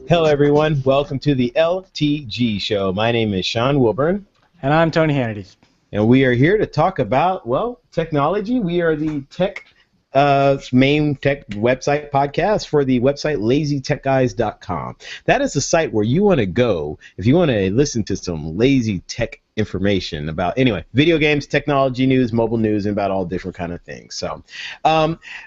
Hello, everyone. Welcome to the LTG show. My name is Sean Wilburn. And I'm Tony Hannity. And we are here to talk about, well, technology. We are the main tech website podcast for the website lazytechguys.com. That is the site where you want to go if you want to listen to some lazy tech information about, anyway, video games, technology news, mobile news, and about all different kind of things. So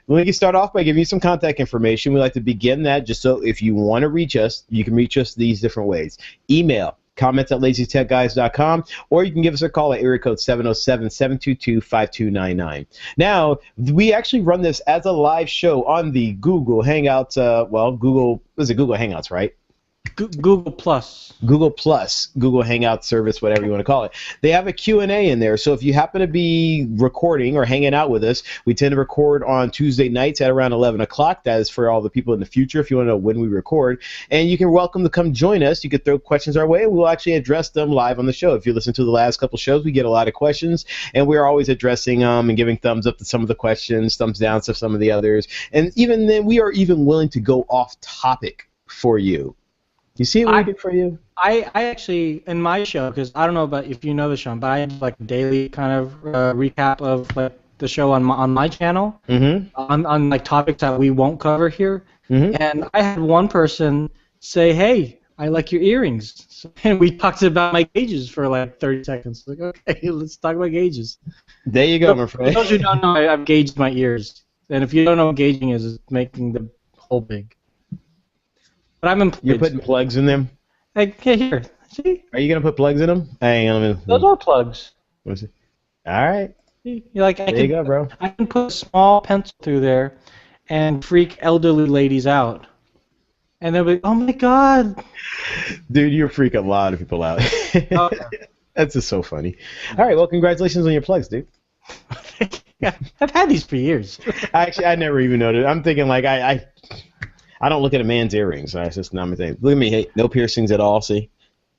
we can start off by giving you some contact information. We like to begin that just so if you want to reach us, you can reach us these different ways. Email, comments at lazytechguys.com, or you can give us a call at area code 707-722-5299. Now, we actually run this as a live show on the Google Hangouts, Google Hangouts, right? Google Plus. Google Hangout service, whatever you want to call it. They have a Q&A in there, so if you happen to be recording or hanging out with us, we tend to record on Tuesday nights at around 11 o'clock. That is for all the people in the future if you want to know when we record. And you can welcome to come join us. You can throw questions our way, and we'll actually address them live on the show. If you listen to the last couple shows, we get a lot of questions, and we're always addressing them and giving thumbs up to some of the questions, thumbs down to some of the others. And even then, we are even willing to go off topic for you. You see what we did for you? I actually, in my show, because I don't know about if you know the show, but I have like a daily kind of recap of like the show on my channel, on like topics that we won't cover here. And I had one person say, "Hey, I like your earrings," and we talked about my gauges for like 30 seconds. Like, okay, let's talk about gauges. There you go, my friend. For those who don't know, I've gauged my ears, and if you don't know what gauging is, it's making the hole big. But I'm employed. You're putting plugs in them? Hey, here. See? Are you going to put plugs in them? Hang on. Those are plugs. What's it? All right. You're like, there you go, bro. I can put a small pencil through there and freak elderly ladies out. And they'll be like, oh, my God. Dude, you freak a lot of people out. Oh, That's just so funny. All right, well, congratulations on your plugs, dude. Yeah, I've had these for years. Actually, I never even noticed. I'm thinking, like, I don't look at a man's earrings. That's just not my thing. Look at me. Hey, no piercings at all. See,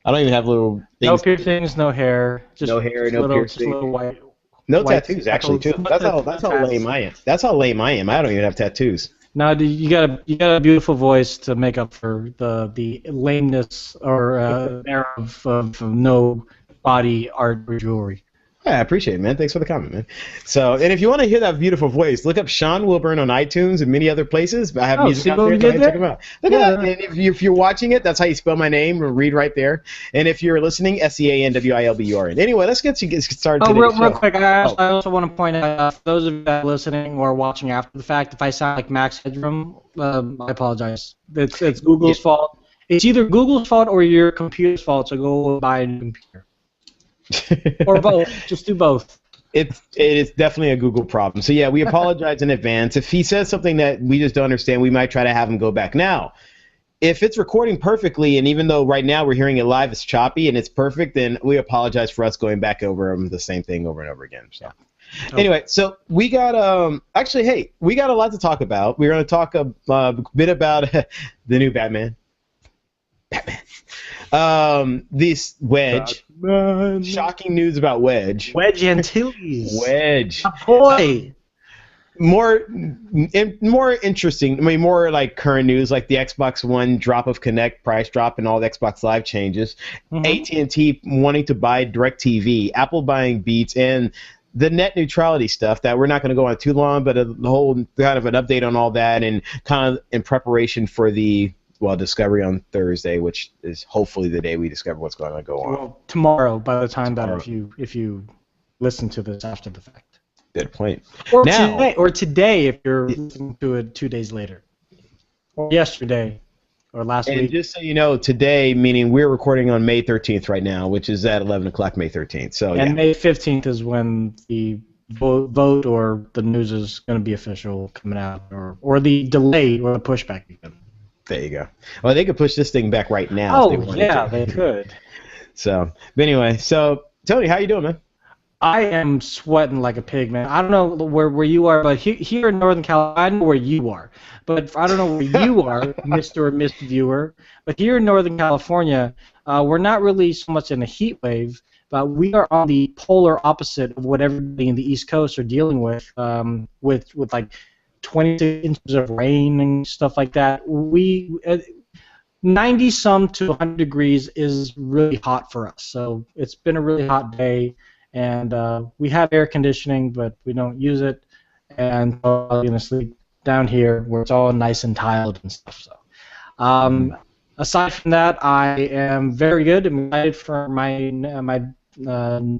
I don't even have little things. No piercings, no hair. Just no hair, no piercings. Just little white. No tattoos, actually, too. That's how lame I am. That's how lame I am. I don't even have tattoos. Now, you got a beautiful voice to make up for the lameness or air of no body art or jewelry. Yeah, I appreciate it, man. Thanks for the comment, man. So, and if you want to hear that beautiful voice, look up Sean Wilburn on iTunes and many other places. I have music out there. Check them out. Look at that. And if you're watching it, that's how you spell my name. Read right there. And if you're listening, SEANWILBURN. Anyway, let's get started. Real quick. I also want to point out, for those of you that are listening or watching after the fact, if I sound like Max Headroom, I apologize. It's Google's fault. It's either Google's fault or your computer's fault. So go buy a new computer. Or both. Just do both. It is definitely a Google problem. So, yeah, we apologize in advance. If he says something that we just don't understand, we might try to have him go back. Now, if it's recording perfectly, and even though right now we're hearing it live, it's choppy and it's perfect, then we apologize for us going back over the same thing over and over again. So, anyway, so we got we got a lot to talk about. We're going to talk a bit about the new Batman. This Wedge. Batman. Shocking news about Wedge. Wedge Antilles. Wedge. A boy. More interesting. I mean, more like current news, like the Xbox One drop of Connect price drop and all the Xbox Live changes. AT&T wanting to buy DirecTV. Apple buying Beats and the net neutrality stuff that we're not going to go on too long, but the whole kind of an update on all that and kind of in preparation for the discovery on Thursday, which is hopefully the day we discover what's going to go on. Well, tomorrow, by the time that if you listen to this after the fact. Good point. Or today if you're listening to it 2 days later. Or yesterday. Or last week. And just so you know, today, meaning we're recording on May 13th right now, which is at 11 o'clock May 13th. So, and May 15th is when the vote or the news is going to be official coming out, or the delay or the pushback even. There you go. Well, they could push this thing back right now. Oh, yeah, they could. So, but anyway, Tony, how you doing, man? I am sweating like a pig, man. I don't know where you are, but here in Northern California, I know where you are. But I don't know where you are, Mr. or Miss Viewer. But here in Northern California, we're not really so much in a heat wave, but we are on the polar opposite of what everybody in the East Coast are dealing with like 26 inches of rain and stuff like that. 90 some to 100 degrees is really hot for us. So it's been a really hot day, and we have air conditioning, but we don't use it. And so I'm gonna sleep down here where it's all nice and tiled and stuff. So aside from that, I am very good. I'm excited for my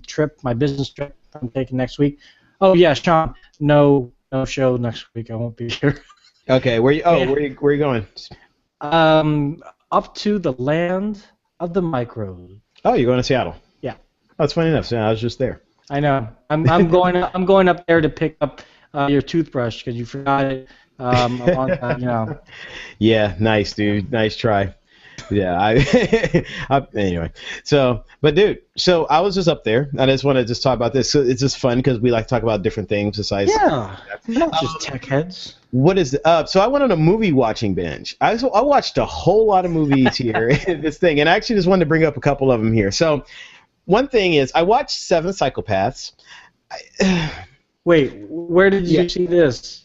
trip, my business trip I'm taking next week. Oh yeah, Sean, no show next week. I won't be here. Okay, where you going? Up to the land of the microbes. Oh, you're going to Seattle. Yeah. Oh, that's funny enough. So I was just there. I know. I'm going up there to pick up your toothbrush because you forgot it. Yeah, nice, dude. Nice try. Yeah, anyway. So, but dude, so I was just up there. I just want to just talk about this. So it's just fun because we like to talk about different things besides. Yeah, we're not just tech heads. What is so I went on a movie watching binge. I watched a whole lot of movies here in this thing, and I actually just wanted to bring up a couple of them here. So, one thing is I watched Seven Psychopaths. Wait, where did you see this?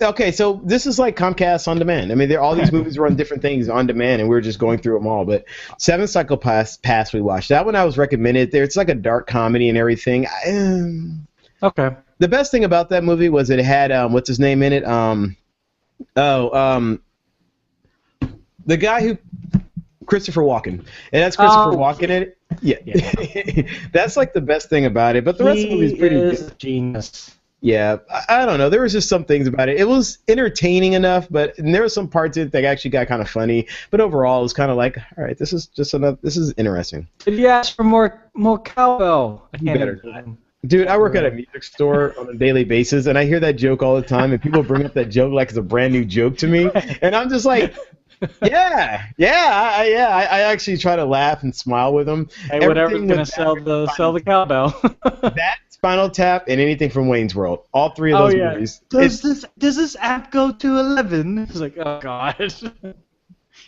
Okay, so this is like Comcast On Demand. I mean, all these movies run different things on demand, and we were just going through them all. But Seven Psychopaths we watched. That one I was recommended there. It's like a dark comedy and everything. Okay. The best thing about that movie was it had what's his name in it? The guy who Christopher Walken. And that's Christopher Walken in it. Yeah. That's like the best thing about it. But the rest of the movie is pretty good. Genius. Yeah, I don't know. There was just some things about it. It was entertaining enough, but there were some parts of it that actually got kind of funny. But overall, it was kind of like, all right, this is interesting. Did you ask for more cowbell? You better. Dude, I work at a music store on a daily basis, and I hear that joke all the time, and people bring up that joke like it's a brand new joke to me, and I'm just like, I actually try to laugh and smile with them. Hey, whatever's gonna sell the cowbell. That, Spinal Tap, and anything from Wayne's World. All three of those movies. Does this app go to 11? It's like, oh god.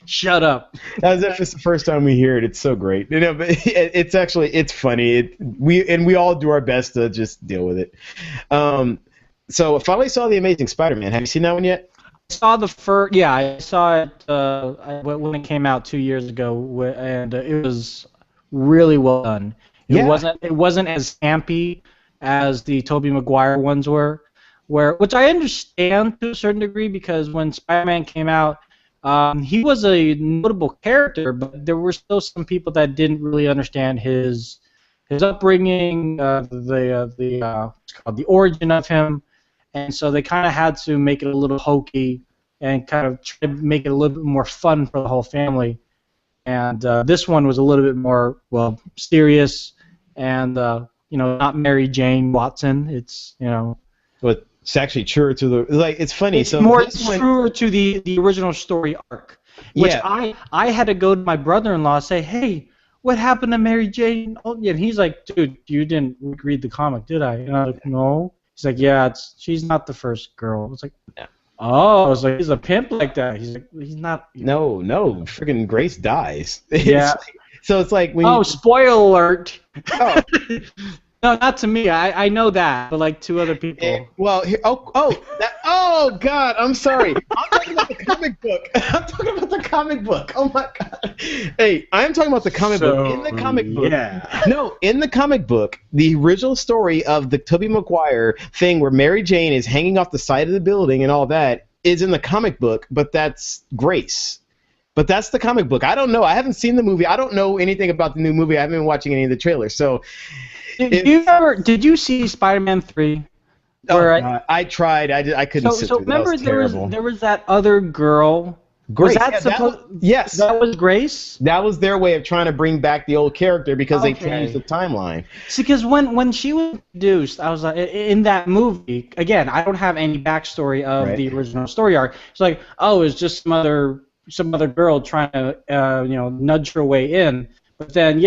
Shut up. That's the first time we hear it. It's so great. You know, but it's funny. We all do our best to just deal with it. So I finally saw The Amazing Spider-Man. Have you seen that one yet? I saw the first. Yeah, I saw it when it came out 2 years ago, and it was really well done. It wasn't as campy as the Tobey Maguire ones were, which I understand to a certain degree because when Spider-Man came out, he was a notable character, but there were still some people that didn't really understand his upbringing, the origin of him, and so they kind of had to make it a little hokey and kind of try to make it a little bit more fun for the whole family. And this one was a little bit more serious and not Mary Jane Watson. It's But it's actually truer to the it's funny. It's more truer to the original story arc, which I had to go to my brother-in-law and say, hey, what happened to Mary Jane? And he's like, dude, you didn't read the comic, did I? And I was like, no. He's like, yeah, she's not the first girl. I was like, oh, I was like, he's a pimp like that. He's like, he's not. No, freaking Grace dies. Yeah. So it's like spoiler alert. Oh. No, not to me. I know that, but like to other people. Oh God, I'm sorry. I'm talking about the comic book. Oh my God. Hey, I'm talking about the comic book. In the comic book. Yeah. No, in the comic book, the original story of the Tobey Maguire thing where Mary Jane is hanging off the side of the building and all that is in the comic book, but that's Grace. But that's the comic book. I don't know. I haven't seen the movie. I don't know anything about the new movie. I haven't been watching any of the trailers. So. Did you see Spider-Man 3? I tried. I couldn't sit through it. So remember there was that other girl. Grace. Yes. That was Grace? That was their way of trying to bring back the old character because they changed the timeline. See, because when she was introduced, I was like, in that movie, again, I don't have any backstory of the original story arc. It's like, it's just some other girl trying to nudge her way in. But then,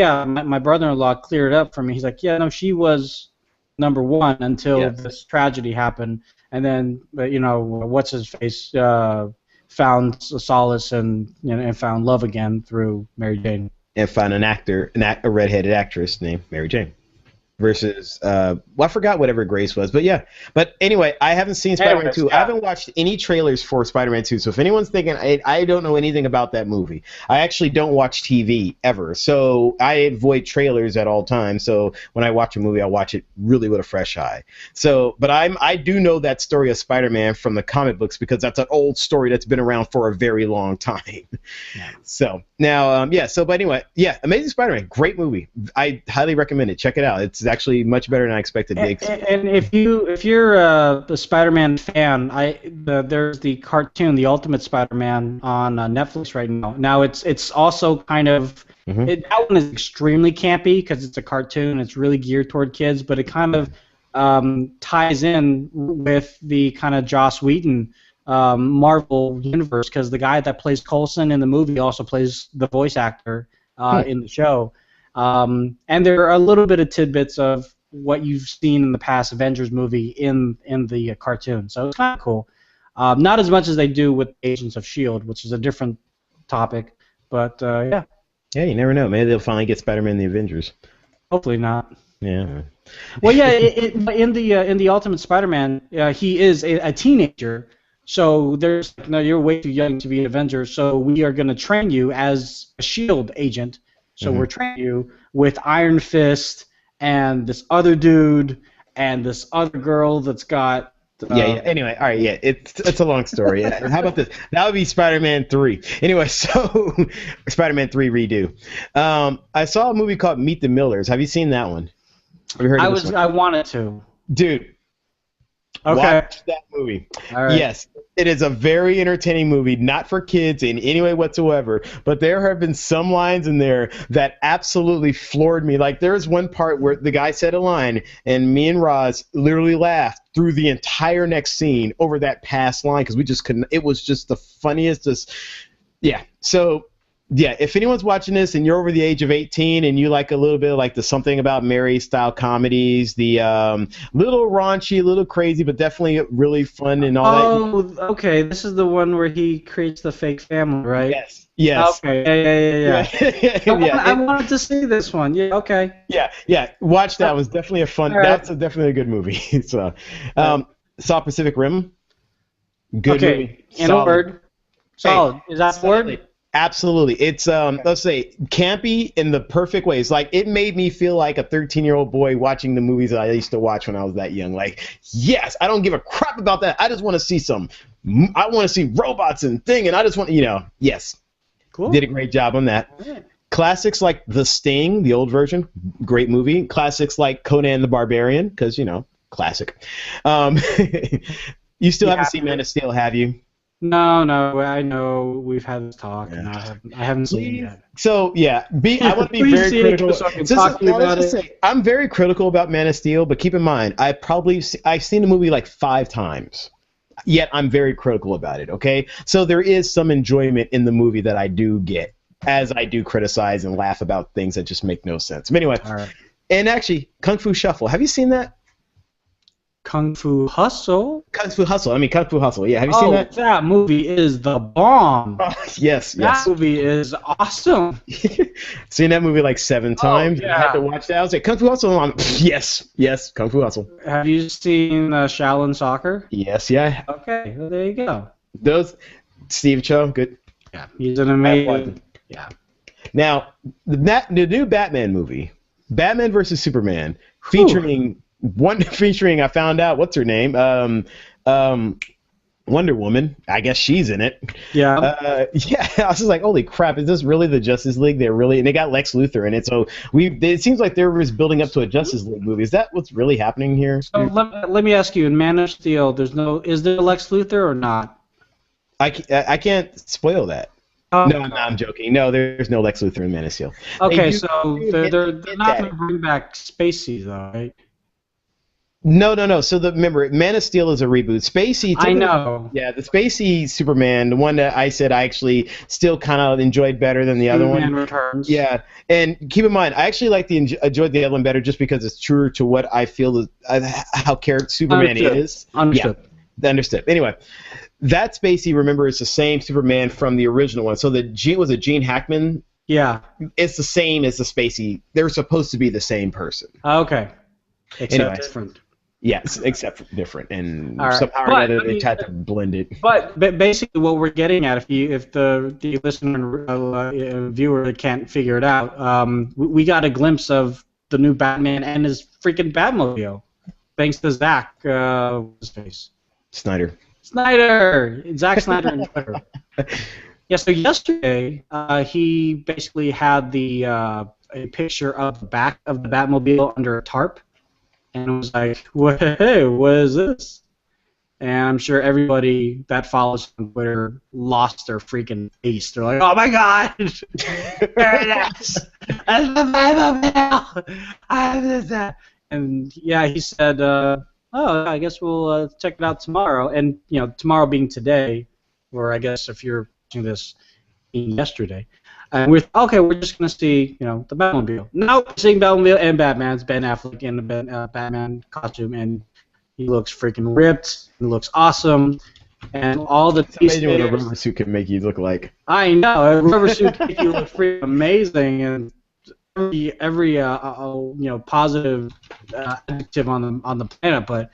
my brother-in-law cleared it up for me. He's like, she was number one until this tragedy happened. And then, what's-his-face found solace and found love again through Mary Jane. And found a redheaded actress named Mary Jane. versus I forgot whatever Grace was, but yeah. But anyway, I haven't seen Spider-Man 2. I haven't watched any trailers for Spider-Man 2. So if anyone's thinking I don't know anything about that movie, I actually don't watch TV ever. So I avoid trailers at all times. So when I watch a movie, I watch it really with a fresh eye. So, but I do know that story of Spider-Man from the comic books because that's an old story that's been around for a very long time. Yeah. So now, but anyway, Amazing Spider-Man, great movie. I highly recommend it. Check it out. It's actually much better than I expected. And if you're a Spider-Man fan, there's the cartoon, The Ultimate Spider-Man, on Netflix right now. Now it's also kind of that one is extremely campy because it's a cartoon. It's really geared toward kids, but it kind of ties in with the kind of Joss Whedon Marvel universe because the guy that plays Coulson in the movie also plays the voice actor in the show. And there are a little bit of tidbits of what you've seen in the past Avengers movie in the cartoon. So it's kind of cool. Not as much as they do with Agents of S.H.I.E.L.D., which is a different topic. But, yeah. Yeah, you never know. Maybe they'll finally get Spider-Man in the Avengers. Hopefully not. Yeah. Well, yeah, in the Ultimate Spider-Man, he is a teenager. So you're way too young to be an Avenger. So we are going to train you as a S.H.I.E.L.D. agent. So we're training you with Iron Fist and this other dude and this other girl that's got. Anyway, all right. Yeah, it's a long story. How about this? That would be Spider-Man 3. Anyway, so Spider-Man 3 redo. I saw a movie called Meet the Millers. Have you seen that one? Have you heard of this one? I wanted to. Dude. Okay. Watch that movie. All right. Yes, it is a very entertaining movie, not for kids in any way whatsoever, but there have been some lines in there that absolutely floored me. Like there's one part where the guy said a line and me and Roz literally laughed through the entire next scene over that past line because we just couldn't. It was just the funniest. So yeah, if anyone's watching this and you're over the age of 18 and you like a little bit of like the Something About Mary style comedies, the little raunchy, a little crazy, but definitely really fun and all that. Oh, okay. This is the one where he creates the fake family, right? Yes. Okay. Yeah. I wanted to see this one. Yeah. Okay. Yeah. Watch that. It was definitely a fun. Right. That's definitely a good movie. So, saw Pacific Rim. Good movie. In a word. Solid. Is that a word? Absolutely. It's let's say campy in the perfect way. It's like it made me feel like a 13-year-old boy watching the movies that I used to watch when I was that young. Like, yes, I don't give a crap about that. I just want to see I want to see robots and and I just want yes. Cool. Did a great job on that. Right. Classics like The Sting, the old version, great movie. Classics like Conan the Barbarian, because classic. You still haven't seen Man of Steel, have you? No, I know we've had this talk, and I haven't seen it yet. So, I want to be very critical. I'm very critical about Man of Steel, but keep in mind, I've seen the movie like 5 times, yet I'm very critical about it, okay? So there is some enjoyment in the movie that I do get, as I do criticize and laugh about things that just make no sense. But anyway, all right. And actually, Kung Fu Shuffle, have you seen that? Kung Fu Hustle? Kung Fu Hustle, yeah. Have you seen that? That movie is the bomb. Oh, yes. That movie is awesome. Seen that movie like 7 times. Yeah. I had to watch that. I was like, Kung Fu Hustle? Yes, Kung Fu Hustle. Have you seen Shaolin Soccer? Yes, yeah. Okay, well, there you go. Steve Cho, good. Yeah, he's an amazing. Yeah. Now, the new Batman movie, Batman vs. Superman, featuring... I found out, what's her name? Wonder Woman. I guess she's in it. Yeah. I was just like, holy crap, is this really the Justice League? And they got Lex Luthor in it. So it seems like they're just building up to a Justice League movie. Is that what's really happening here? So let me ask you, in Man of Steel, is there Lex Luthor or not? I can't spoil that. No, I'm joking. No, there's no Lex Luthor in Man of Steel. Okay, so they're not going to bring back Spacey, though, right? No. So remember, Man of Steel is a reboot. Spacey. I know. Yeah, the Spacey Superman, the one that I said I actually still kind of enjoyed better than the other one. Superman Returns. Yeah, and keep in mind, I actually enjoyed the other one better just because it's truer to what I feel how Superman is. Understood. Yeah, understood. Anyway, that Spacey, remember, is the same Superman from the original one. So was it Gene Hackman? Yeah. It's the same as the Spacey. They're supposed to be the same person. Okay. Anyway, different. yes, except for different, and All right. somehow or But, another I they mean, tried to blend it. but basically what we're getting at, if the listener viewer can't figure it out, we got a glimpse of the new Batman and his freaking Batmobile, thanks to Zack, what's his face? Snyder. Zack Snyder on Twitter. Yeah, so yesterday he basically had a picture of the back of the Batmobile under a tarp, and was like, "Hey, what is this?" And I'm sure everybody that follows him on Twitter lost their freaking face. They're like, "Oh my God, there it is! That's the Batmobile! I have this." And yeah, he said, "Oh, I guess we'll check it out tomorrow." And tomorrow being today, or I guess if you're watching this being yesterday, and we're just gonna see the Batmobile. Now we're seeing Batmobile and Batman's Ben Affleck in the Batman costume, and he looks freaking ripped. He looks awesome, and all the. It's amazing what a rubber suit can make you look like. I know a rubber suit can make you look freaking amazing, and every positive adjective on the planet. But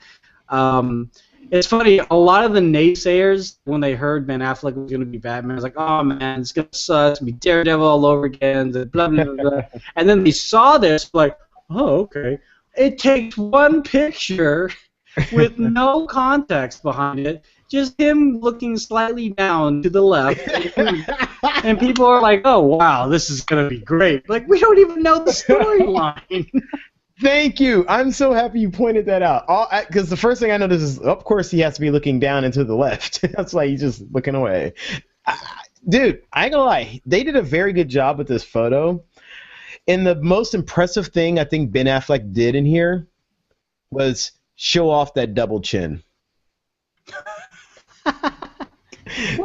it's funny. A lot of the naysayers, when they heard Ben Affleck was going to be Batman, was like, "Oh man, it's going to suck. It's going to be Daredevil all over again." Blah blah blah. Blah. And then they saw this, like, "Oh, okay." It takes one picture with no context behind it, just him looking slightly down to the left, and people are like, "Oh wow, this is gonna be great." Like, we don't even know the storyline. Thank you. I'm so happy you pointed that out. Because the first thing I noticed is, of course, he has to be looking down and to the left. That's why he's just looking away. Dude, I ain't gonna lie. They did a very good job with this photo. And the most impressive thing I think Ben Affleck did in here was show off that double chin.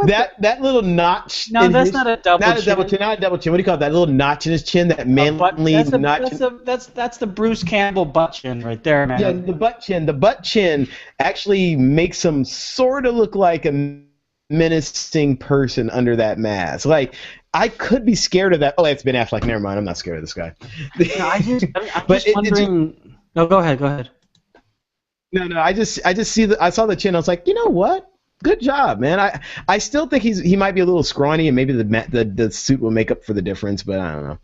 that little notch. No, that's not a double chin. Not a double chin. Not a double chin. What do you call it? That little notch in his chin. That manly notch. That's the Bruce Campbell butt chin right there, man. Yeah, the butt chin. The butt chin actually makes him sort of look like a menacing person under that mask. Like, I could be scared of that. Oh, it's Ben Affleck. Never mind. I'm not scared of this guy. No, I'm just wondering. No, go ahead. No. I just see I saw the chin. I was like, you know what? Good job, man. I still think he might be a little scrawny, and maybe the suit will make up for the difference. But I don't know.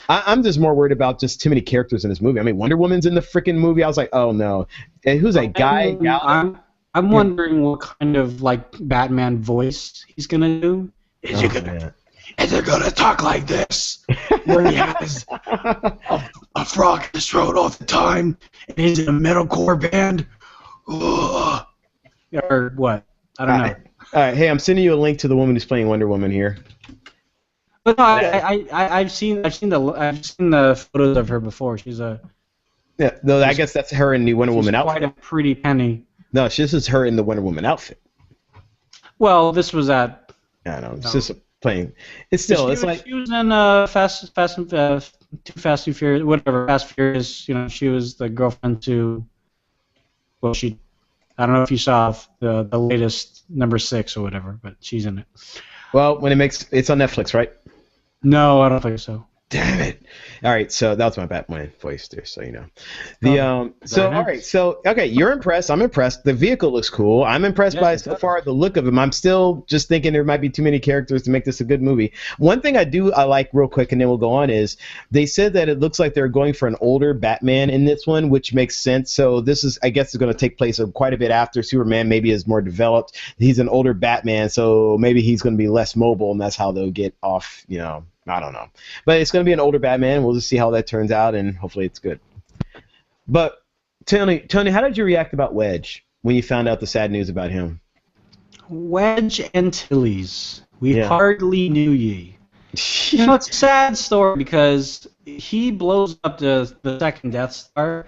I'm just more worried about just too many characters in this movie. I mean, Wonder Woman's in the freaking movie. I was like, oh no. And who's that guy? I'm wondering what kind of Batman voice he's gonna do. Is it gonna talk like this? Where he has a frog in his throat all the time, and he's in a metalcore band? Ugh. Or what? I don't know. All right, hey, I'm sending you a link to the woman who's playing Wonder Woman here. But no, I've seen the photos of her before. She's a I guess that's her in the Wonder Woman outfit. Quite a pretty penny. No, this is her in the Wonder Woman outfit. Well, this was at. I don't know. It's just playing. It's still. She was in Too Fast, Too Furious, whatever. Fast Furious. She was the girlfriend to. Well, I don't know if you saw the latest number 6 or whatever, but she's in it. Well, it's on Netflix, right? No, I don't think so. Damn it! All right, so that was my Batman voice there, so you know. Okay, you're impressed. I'm impressed. The vehicle looks cool. I'm impressed by so far the look of him. I'm still just thinking there might be too many characters to make this a good movie. One thing I like real quick, and then we'll go on, is they said that it looks like they're going for an older Batman in this one, which makes sense. So this is, I guess, is going to take place quite a bit after Superman maybe is more developed. He's an older Batman, so maybe he's going to be less mobile, and that's how they'll get off, I don't know. But it's going to be an older Batman. We'll just see how that turns out, and hopefully it's good. But, Tony, how did you react about Wedge when you found out the sad news about him? Wedge Antilles, we hardly knew ye. It's a sad story because he blows up the second Death Star,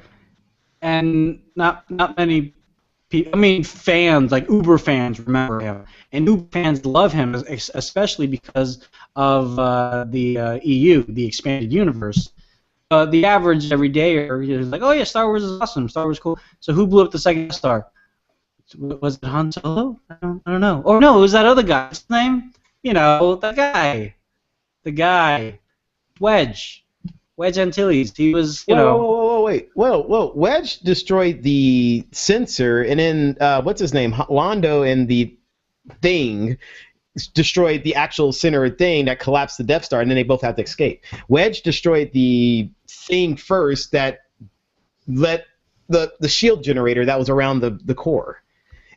and not many people, fans, like Uber fans, remember him. And Uber fans love him, especially because of the EU, the expanded universe. The average everydayer is like, oh yeah, Star Wars is awesome, Star Wars is cool. So who blew up the second Death Star? Was it Han Solo? I don't know. Or no, it was that other guy. What's his name? The guy. Wedge Antilles. He was, Whoa, wait. Whoa. Wedge destroyed the sensor, and then what's his name? Londo and the Thing destroyed the actual center thing that collapsed the Death Star, and then they both have to escape. Wedge destroyed the thing first that let the shield generator that was around the core,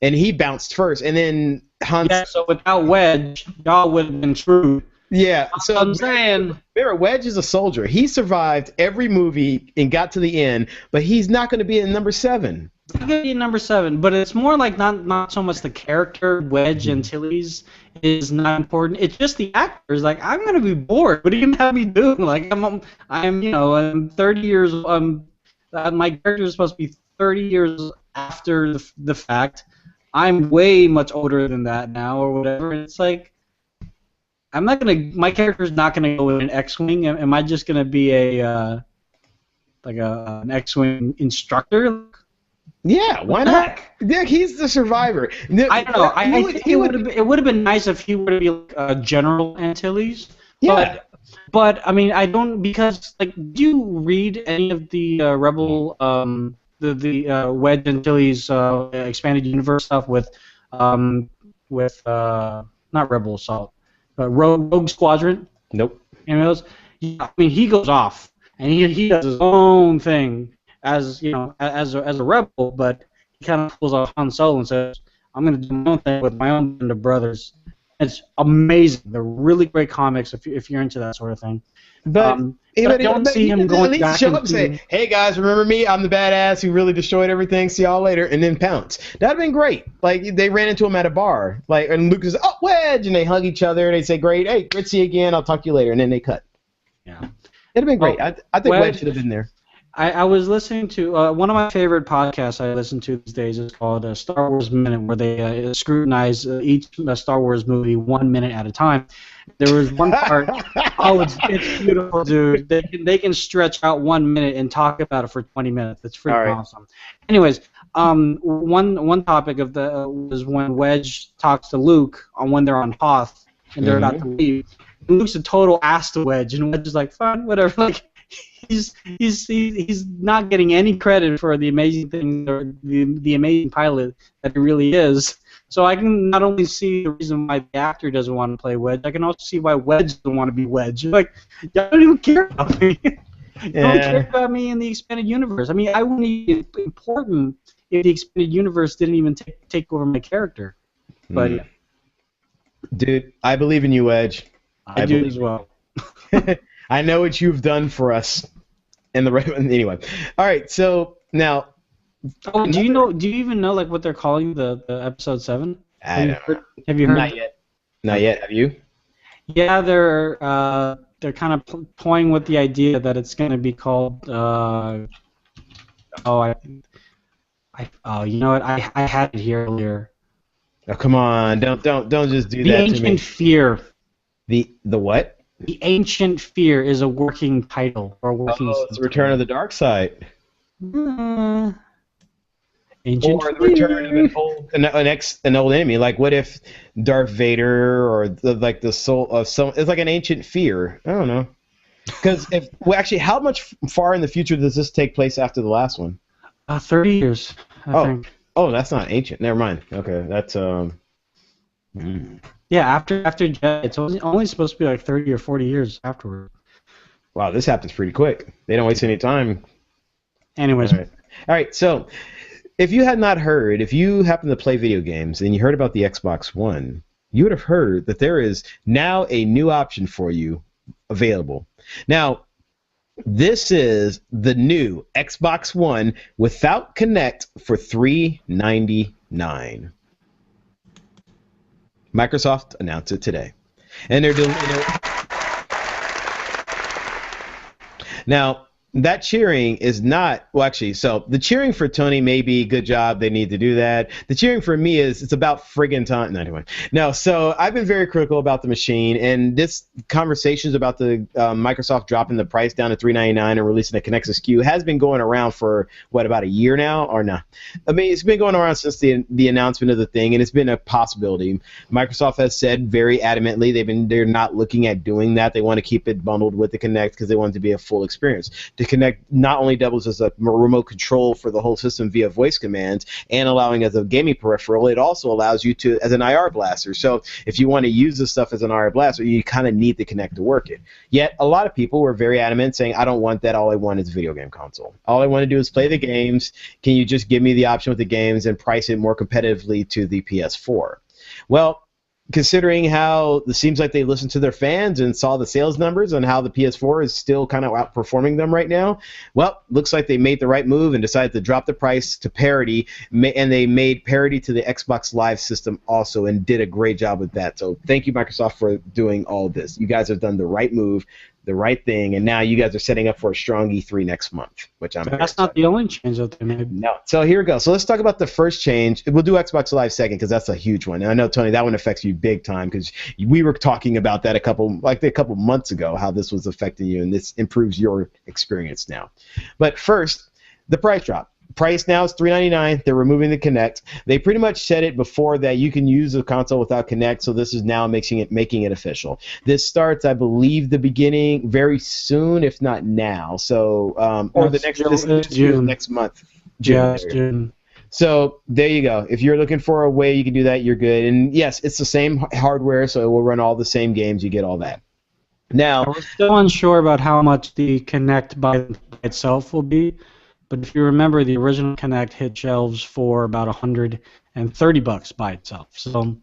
and he bounced first, and then Han. Yeah, so without Wedge, y'all would have been screwed. Yeah, so I'm saying. Remember, Wedge is a soldier. He survived every movie and got to the end, but he's not going to be in number 7. He's going to be in number 7, but it's more like not so much the character, Wedge Antilles, is not important. It's just the actors. Like, I'm going to be bored. What are you going to have me do? Like, I'm 30 years. My character is supposed to be 30 years after the fact. I'm way much older than that now, or whatever. And it's like, my character's not gonna go in an X-wing. Am I just gonna be an X-wing instructor? Yeah, why not? Yeah, he's the survivor. I don't know. I think it would have been nice if he were to be like a General Antilles. Yeah. But I mean, I don't, because like, do you read any of the Rebel the Wedge Antilles expanded universe stuff with not Rebel Assault, but Rogue Squadron? Nope. And those, yeah, I mean, he goes off and he does his own thing as as a rebel, but he kind of pulls off Han Solo and says, "I'm going to do my own thing with my own band of brothers." It's amazing. They're really great comics if you're into that sort of thing. But I don't see him going back show up and say, "Hey guys, remember me? I'm the badass who really destroyed everything. See y'all later," and then pounce. That'd been great. Like, they ran into him at a bar, like, and Luke is, "Oh, Wedge," and they hug each other and they say, "Great, hey, good to see you again. I'll talk to you later," and then they cut. Yeah, it'd have been great. I think Wedge should have been there. I was listening to one of my favorite podcasts I listen to these days is called Star Wars Minute, where they scrutinize each Star Wars movie 1 minute at a time. There was one part, it's beautiful, dude. They can stretch out 1 minute and talk about it for 20 minutes. It's freaking awesome. Anyways, one topic of was when Wedge talks to Luke on when they're on Hoth and they're about to leave. And Luke's a total ass to Wedge, and Wedge is like, fine, whatever. Like, he's not getting any credit for the amazing thing, or the amazing pilot that he really is. So I can not only see the reason why the actor doesn't want to play Wedge, I can also see why Wedge doesn't want to be Wedge. Like, y'all don't even care about me. You don't care about me in the expanded universe. I mean, I wouldn't be important if the expanded universe didn't even take over my character. But dude, I believe in you, Wedge. I do as well. I know what you've done for us. Anyway. All right, so now. Oh, do you even know like what they're calling the episode 7? I don't know. Have you heard? Not yet. Have you? Yeah, they're kind of toying with the idea that it's going to be called. You know what? I had it here earlier. Oh, come on! Don't just do that to me. The Ancient Fear. The what? The Ancient Fear is a working title or a working. Oh, it's Return of the Dark Side. Ancient or the return of an old enemy. Like, what if Darth Vader or the soul of some? It's like an ancient fear. I don't know. Because actually, how much far in the future does this take place after the last one? 30 years. I think. Oh, that's not ancient. Never mind. Okay, that's Yeah, after Jet, it's only supposed to be like 30 or 40 years afterward. Wow, this happens pretty quick. They don't waste any time. Anyways. All right. So, if you had not heard, if you happen to play video games and you heard about the Xbox One, you would have heard that there is now a new option for you available. Now, this is the new Xbox One without Kinect for $399. Microsoft announced it today, and they're doing. Now, that cheering is not, well, actually, so the cheering for Tony may be good job, they need to do that. The cheering for me is it's about friggin' time. No, anyway. No, so I've been very critical about the machine, and this conversations about the Microsoft dropping the price down to $399 and releasing a Kinect SKU has been going around for, about a year now, or no? I mean, it's been going around since the announcement of the thing, and it's been a possibility. Microsoft has said very adamantly they're not looking at doing that. They want to keep it bundled with the Kinect because they want it to be a full experience. to connect not only doubles as a remote control for the whole system via voice commands and allowing as a gaming peripheral, it also allows you to as an IR blaster. So if you want to use this stuff as an IR blaster, you kind of need the Kinect to work it. Yet a lot of people were very adamant saying, I don't want that. All I want is a video game console. All I want to do is play the games. Can you just give me the option with the games and price it more competitively to the PS4? Well, considering how it seems like they listened to their fans and saw the sales numbers and how the PS4 is still kind of outperforming them right now, well, looks like they made the right move and decided to drop the price to parity, and they made parity to the Xbox Live system also and did a great job with that. So thank you, Microsoft, for doing all this. You guys have done the right move, the right thing, and now you guys are setting up for a strong E3 next month, which I'm That's not the only change that they made. No. So here we go. So let's talk about the first change. We'll do Xbox Live second because that's a huge one. And I know, Tony, that one affects you big time because we were talking about that a couple months ago, how this was affecting you, and this improves your experience now. But first, the price drop. Price now is $399. They're removing the Kinect. They pretty much said it before that you can use the console without Kinect, so this is now making it official. This starts, I believe, the beginning very soon, if not now. So, or the next month. June. So there you go. If you're looking for a way you can do that, you're good. And yes, it's the same hardware, so it will run all the same games. You get all that. Now, we're still unsure about how much the Kinect by itself will be. But if you remember, the original Kinect hit shelves for about $130 by itself. So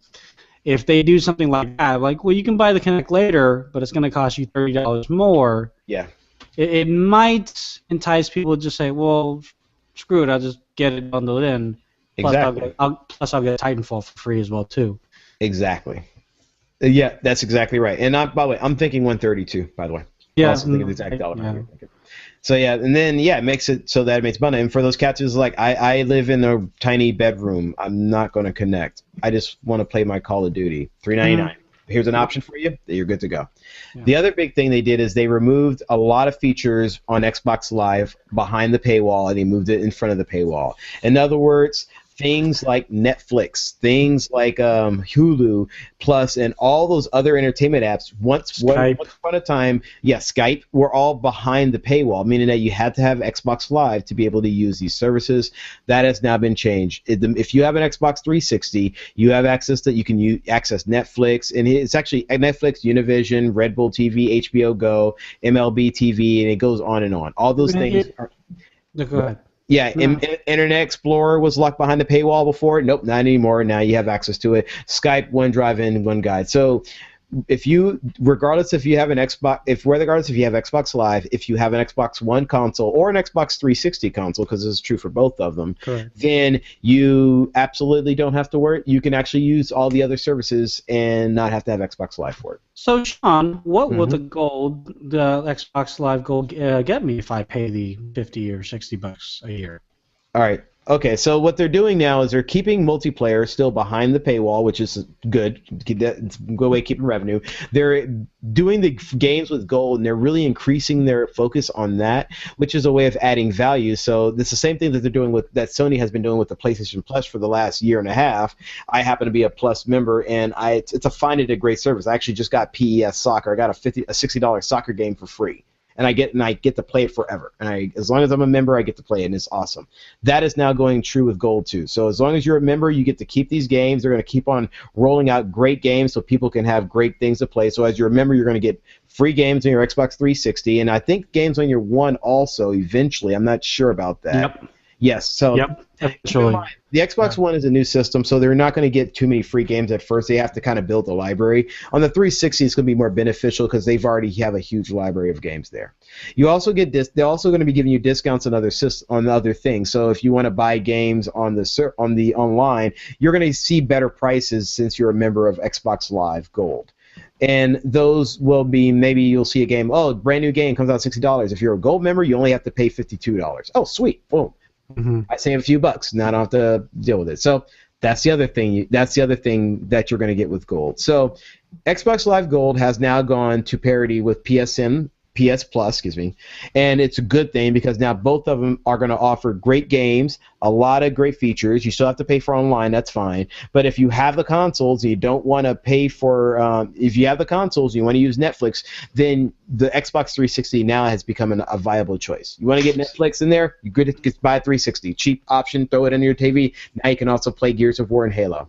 if they do something like that, like, well, you can buy the Kinect later, but it's going to cost you $30 more. Yeah. It might entice people to just say, well, screw it, I'll just get it bundled in. Plus, exactly. I'll get Titanfall for free as well, too. Exactly. Yeah, that's exactly right. And by the way, I'm thinking 132. By the way. Yeah. I'm also thinking the exact dollar. Yeah. So yeah, and then it makes it so that it makes bundle. And for those cats who's like, I live in a tiny bedroom. I'm not going to connect. I just want to play my Call of Duty. $399. Here's an option for you. You're good to go. Yeah. The other big thing they did is they removed a lot of features on Xbox Live behind the paywall, and they moved it in front of the paywall. In other words, things like Netflix, things like Hulu, Plus, and all those other entertainment apps, once upon a time, Skype, were all behind the paywall, meaning that you had to have Xbox Live to be able to use these services. That has now been changed. If you have an Xbox 360, you have access that you can access Netflix, and it's actually Netflix, Univision, Red Bull TV, HBO Go, MLB TV, and it goes on and on. All those things are... Go ahead. Yeah, Internet Explorer was locked behind the paywall before. Nope, not anymore. Now you have access to it. Skype, OneDrive, and OneGuide. So, regardless if you have Xbox Live, if you have an Xbox One console or an Xbox 360 console, because this is true for both of them, correct, then you absolutely don't have to worry. You can actually use all the other services and not have to have Xbox Live for it. So, Sean, what will the Xbox Live Gold get me if I pay the $50 or $60 a year? All right. Okay, so what they're doing now is they're keeping multiplayer still behind the paywall, which is good. It's a good way of keeping revenue. They're doing the games with gold, and they're really increasing their focus on that, which is a way of adding value. So it's the same thing that they're doing that Sony has been doing with the PlayStation Plus for the last year and a half. I happen to be a Plus member, and it's a great service. I actually just got PES Soccer. I got a $60 soccer game for free. And I get to play it forever. And as long as I'm a member, I get to play it, and it's awesome. That is now going true with Gold too. So as long as you're a member, you get to keep these games. They're going to keep on rolling out great games so people can have great things to play. So as you're a member, you're going to get free games on your Xbox 360, and I think games on your One also eventually. I'm not sure about that. Yep. Yes. So eventually. The Xbox One is a new system, so they're not going to get too many free games at first. They have to kind of build a library. On the 360, it's going to be more beneficial because they've already have a huge library of games there. You also get they're also going to be giving you discounts on other things. So if you want to buy games on the online, you're going to see better prices since you're a member of Xbox Live Gold. And those will be, maybe you'll see a game, brand new game comes out $60. If you're a gold member, you only have to pay $52. Oh, sweet. Boom. Mm-hmm. I save a few bucks. Now I don't have to deal with it. So that's the other thing. That's the other thing that you're going to get with Gold. So Xbox Live Gold has now gone to parity with PSN PS Plus, excuse me, and it's a good thing because now both of them are going to offer great games, a lot of great features. You still have to pay for online, that's fine. But if you have the consoles and you don't want to pay for, if you have the consoles and you want to use Netflix, then the Xbox 360 now has become a viable choice. You want to get Netflix in there? You could buy a 360, cheap option, throw it into your TV. Now you can also play Gears of War and Halo.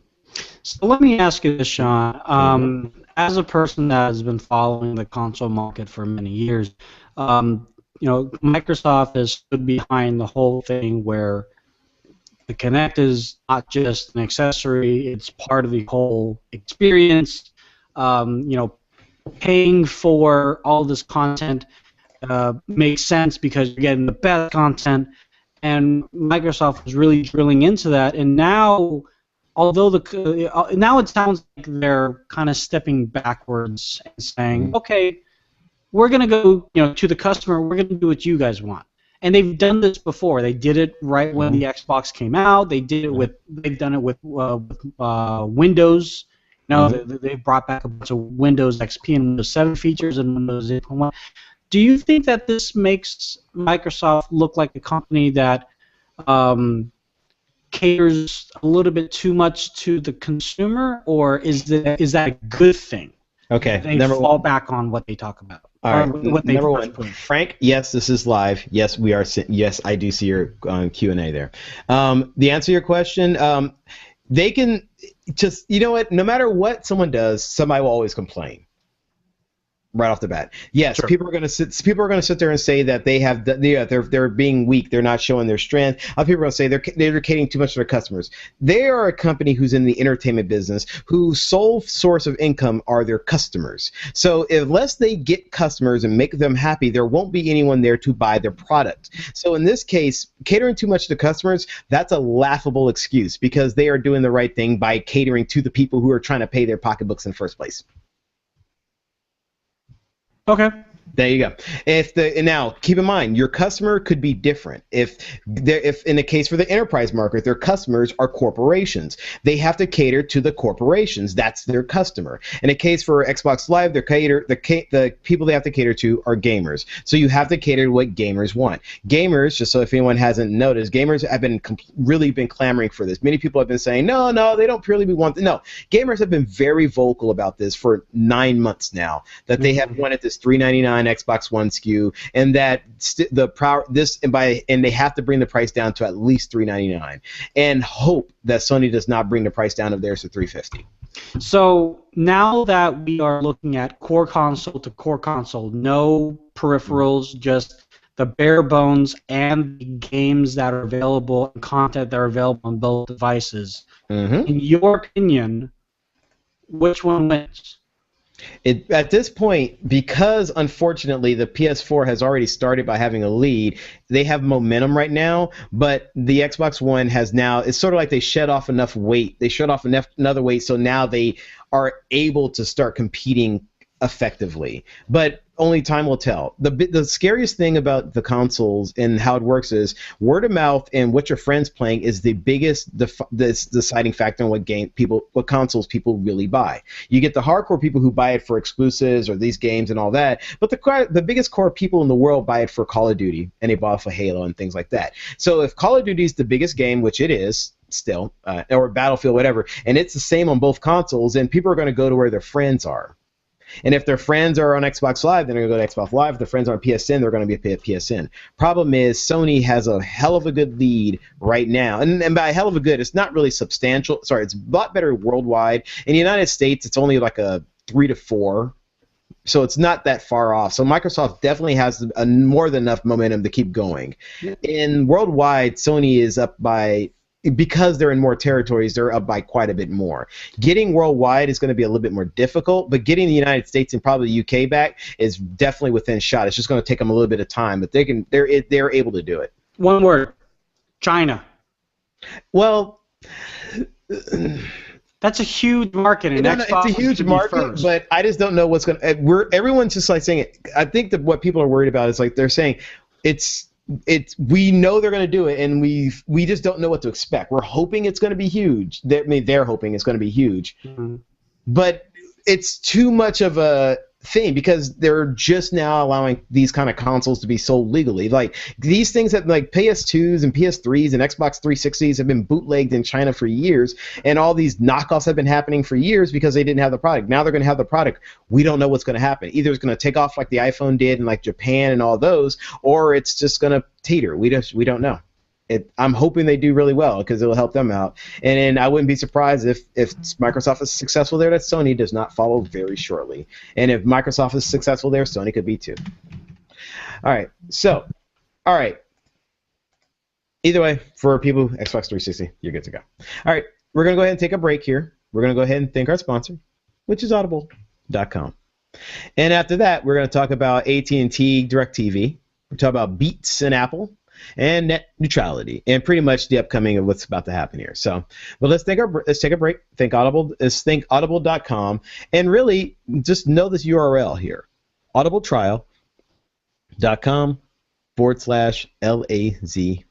So let me ask you this, Sean. As a person that has been following the console market for many years, Microsoft has stood behind the whole thing where the Kinect is not just an accessory; it's part of the whole experience. Paying for all this content makes sense because you're getting the best content, and Microsoft was really drilling into that, and now. Although now it sounds like they're kind of stepping backwards and saying, okay, we're going to go to the customer, we're going to do what you guys want. And they've done this before. They did it right when the Xbox came out. They've done it with Windows. They brought back a bunch of Windows XP and Windows 7 features and Windows 8.1. Do you think that this makes Microsoft look like a company that caters a little bit too much to the consumer, or is that a good thing? Okay. They fall back on what they talk about. All right. Number one, Frank. Yes, this is live. Yes, we are. Yes, I do see your Q&A there. The answer to your question, they can just what? No matter what someone does, somebody will always complain. Right off the bat, yes, sure. People are going to sit there and say that they're being weak, they're not showing their strength. Other people are going to say they're catering too much to their customers. They are a company who's in the entertainment business, whose sole source of income are their customers. So unless they get customers and make them happy, there won't be anyone there to buy their product. So in this case, catering too much to customers, that's a laughable excuse because they are doing the right thing by catering to the people who are trying to pay their pocketbooks in the first place. Okay. There you go. Now keep in mind your customer could be different. If in the case for the enterprise market, their customers are corporations. They have to cater to the corporations. That's their customer. In a case for Xbox Live, the people they have to cater to are gamers. So you have to cater to what gamers want. Gamers, just so if anyone hasn't noticed, gamers have really been clamoring for this. Many people have been saying, no, they don't purely want. No, gamers have been very vocal about this for 9 months now. That they have wanted this $399 Xbox One SKU, and that and they have to bring the price down to at least $399, and hope that Sony does not bring the price down of theirs to $350. So now that we are looking at core console to core console, no peripherals, just the bare bones and the games that are available and content that are available on both devices. In your opinion, which one wins? At this point, because unfortunately the PS4 has already started by having a lead, they have momentum right now, but the Xbox One has now, it's sort of like they shed off enough weight. They shed off another weight, so now they are able to start competing effectively. But only time will tell. The scariest thing about the consoles and how it works is word of mouth and what your friends playing is the biggest deciding factor on what consoles people really buy. You get the hardcore people who buy it for exclusives or these games and all that, but the biggest core people in the world buy it for Call of Duty, and they bought it for Halo and things like that. So if Call of Duty is the biggest game, which it is still, or Battlefield, whatever, and it's the same on both consoles, then people are going to go to where their friends are. And if their friends are on Xbox Live, then they're going to go to Xbox Live. If their friends are on PSN, they're going to be at PSN. Problem is, Sony has a hell of a good lead right now. And by hell of a good, it's not really substantial. Sorry, it's a lot better worldwide. In the United States, it's only like a 3 to 4. So it's not that far off. So Microsoft definitely has more than enough momentum to keep going. In worldwide, Sony is up by... Because they're in more territories, they're up by quite a bit more. Getting worldwide is going to be a little bit more difficult, but getting the United States and probably the UK back is definitely within shot. It's just going to take them a little bit of time, but they're able to do it. One word: China. Well, that's a huge market, and Xbox it's a huge market, but I just don't know what's going to. Everyone's just like saying it. I think that what people are worried about is like they're saying we know they're going to do it, and we just don't know what to expect. We're hoping it's going to be huge. They're hoping it's going to be huge, but it's too much of a thing because they're just now allowing these kind of consoles to be sold legally. Like these things that like PS2s and PS3s and Xbox 360s have been bootlegged in China for years, and all these knockoffs have been happening for years because they didn't have the product. Now they're going to have the product. We don't know what's going to happen. Either it's going to take off like the iPhone did in like Japan and all those, or it's just going to teeter. We don't know. I'm hoping they do really well because it'll help them out. And then I wouldn't be surprised if Microsoft is successful there, that Sony does not follow very shortly. And if Microsoft is successful there, Sony could be too. All right. Either way, for people, Xbox 360, you're good to go. All right. We're going to go ahead and take a break here. We're going to go ahead and thank our sponsor, which is Audible.com. And after that, we're going to talk about AT&T DirecTV. We're talking about Beats and Apple. And net neutrality, and pretty much the upcoming of what's about to happen here. So, but let's take a break. Think Audible. Let's think Audible.com, and really just know this URL here: audibletrial.com/LAZY.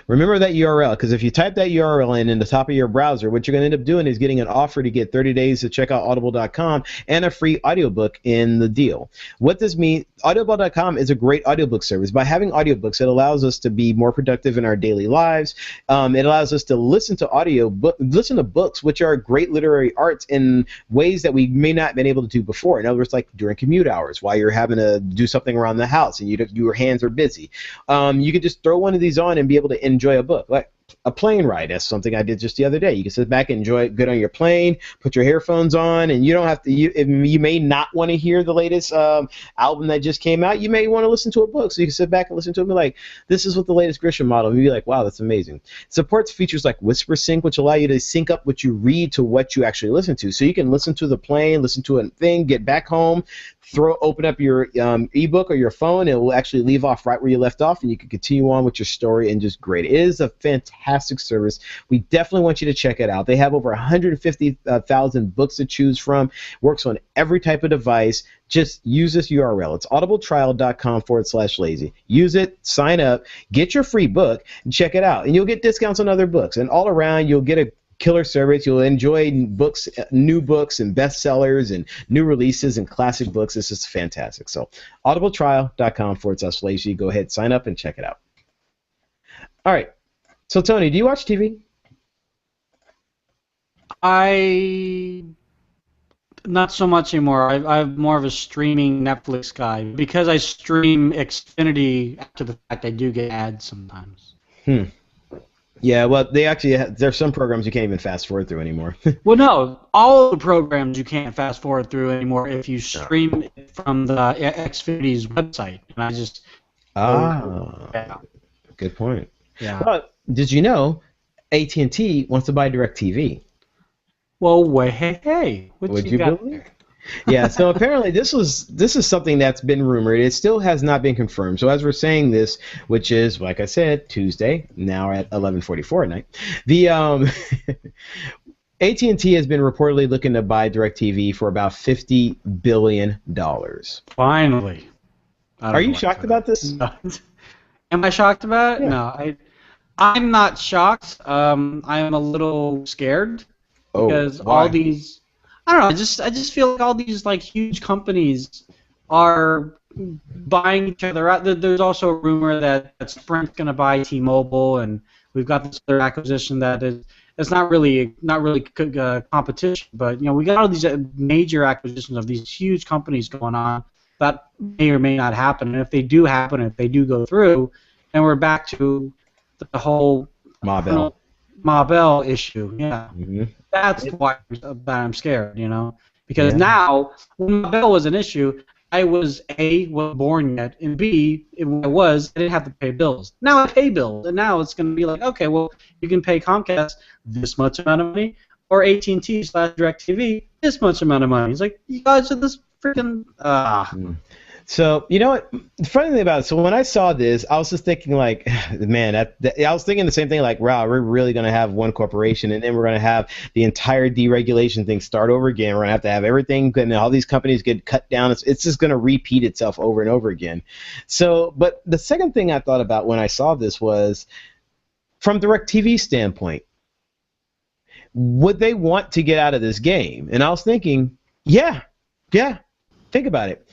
Remember that URL, because if you type that URL in the top of your browser, what you're going to end up doing is getting an offer to get 30 days to check out audible.com and a free audiobook in the deal. What this means, audible.com is a great audiobook service. By having audiobooks, it allows us to be more productive in our daily lives. It allows us to listen to books, which are great literary arts in ways that we may not have been able to do before. In other words, like during commute hours, while you're having to do something around the house and your hands are busy. You could just throw one of these on and be able to enjoy a book. Like a plane ride. That's something I did just the other day. You can sit back and enjoy it good on your plane, put your earphones on, and you don't have to, you may not want to hear the latest album that just came out. You may want to listen to a book, so you can sit back and listen to it and be like, this is what the latest Grisham model, and you'd be like, wow, that's amazing. It supports features like Whisper Sync, which allow you to sync up what you read to what you actually listen to. So you can listen to the plane, listen to a thing, get back home, open up your ebook or your phone, it will actually leave off right where you left off, and you can continue on with your story and just great. It is a fantastic service. We definitely want you to check it out. They have over 150,000 books to choose from. Works on every type of device. Just use this URL. It's audibletrial.com/lazy. Use it, sign up, get your free book, and check it out. And you'll get discounts on other books. And all around, you'll get a killer service. You'll enjoy books, new books and bestsellers and new releases and classic books. This is fantastic. So audibletrial.com/lazy. Go ahead, sign up and check it out. All right. So Tony, do you watch TV? Not so much anymore. I'm more of a streaming Netflix guy. Because I stream Xfinity after the fact, I do get ads sometimes. Yeah, well, they actually there's some programs you can't even fast forward through anymore. Well, no, all the programs you can't fast forward through anymore if you stream it from the Xfinity's website. And I just yeah. Good point. Yeah. Well, did you know AT&T wants to buy DirecTV? Well, hey, Would you believe? Yeah, so apparently this is something that's been rumored. It still has not been confirmed. So as we're saying this, which is, like I said, Tuesday, now at 11:44 at night, the AT&T has been reportedly looking to buy DirecTV for about $50 billion. Finally. Are you shocked about this? No. Am I shocked about it? Yeah. No, I'm not shocked. I am a little scared because all these, I don't know. I just feel like all these like huge companies are buying each other out. There's also a rumor that Sprint's going to buy T-Mobile, and we've got this other acquisition that it's not really competition, but we got all these major acquisitions of these huge companies going on that may or may not happen. And if they do happen, if they do go through, then we're back to the whole Ma Bell issue. Yeah. Mm-hmm. That's why I'm scared, because now when Ma Bell was an issue, I wasn't born yet, and B, I didn't have to pay bills. Now I pay bills, and now it's going to be like, okay, well, you can pay Comcast this much amount of money, or AT&T/DirecTV this much amount of money. It's like, you guys are this freaking So, you know what? The funny thing about it, so when I saw this, I was just thinking like, man, I was thinking the same thing like, wow, we're really going to have one corporation, and then we're going to have the entire deregulation thing start over again. We're going to have everything, and all these companies get cut down. It's just going to repeat itself over and over again. So, but the second thing I thought about when I saw this was, from DirecTV's standpoint, would they want to get out of this game? And I was thinking, yeah. think about it.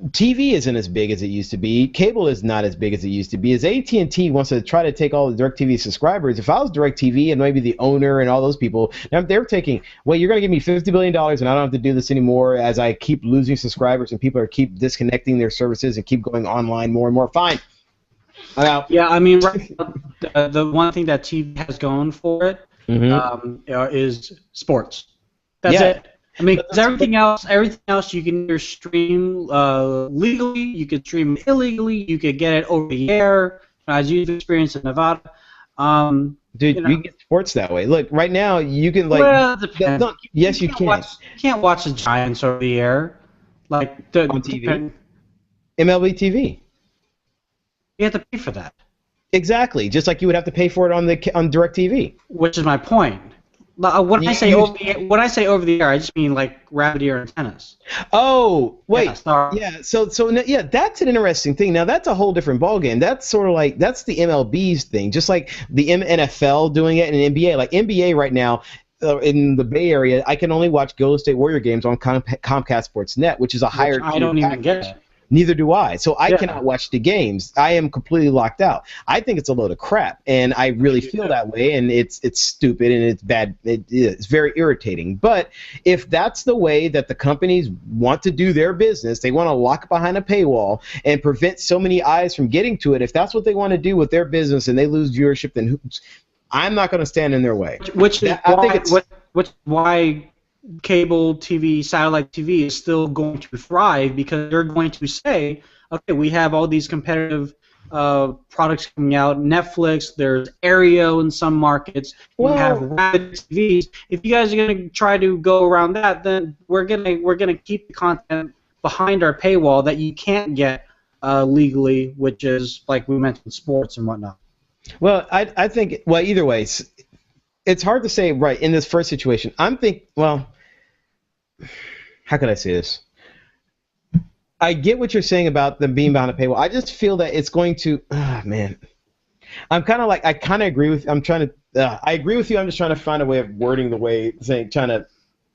TV isn't as big as it used to be. Cable is not as big as it used to be. As AT&T wants to try to take all the DirecTV subscribers, if I was DirecTV and maybe the owner and all those people, now they're taking, well, you're going to give me $50 billion and I don't have to do this anymore as I keep losing subscribers and people keep disconnecting their services and keep going online more and more. Fine. I'm out. Yeah, I mean, right now, the one thing that TV has going for it is sports. That's it. I mean, everything else you can either stream legally, you could stream illegally, you could get it over the air, as you've experienced in Nevada. Dude, you can get sports that way. Look, right now you can Well, it depends. Yes, you can. You can't watch the Giants over the air, on TV. MLB TV. You have to pay for that. Exactly, just like you would have to pay for it on DirecTV. Which is my point. When I say over the air, I just mean like rabbit ear antennas. Oh, wait. Yeah, So that's an interesting thing. Now that's a whole different ballgame. That's sort of like that's the MLB's thing, just like the NFL doing it and NBA. Like NBA right now. In the Bay Area, I can only watch Golden State Warrior games on Comcast Sports Net, which is a higher tier package. I don't even get it. Neither do I. So I cannot watch the games. I am completely locked out. I think it's a load of crap, and I really feel that way, and it's stupid, and it's bad. It's very irritating. But if that's the way that the companies want to do their business, they want to lock behind a paywall and prevent so many eyes from getting to it. If that's what they want to do with their business and they lose viewership, then I'm not going to stand in their way. Which is why cable TV, satellite TV is still going to thrive, because they're going to say, okay, we have all these competitive products coming out. Netflix, there's Aereo in some markets. You have Rabbit TVs. If you guys are going to try to go around that, then we're gonna keep the content behind our paywall that you can't get legally, which is like we mentioned, sports and whatnot. Well, I think either way, it's hard to say right in this first situation. How can I say this? I get what you're saying about them being behind a paywall. I just feel that it's going to. Man, I'm kind of like I kind of agree with. I agree with you. I'm just trying to find a way of wording the way trying to.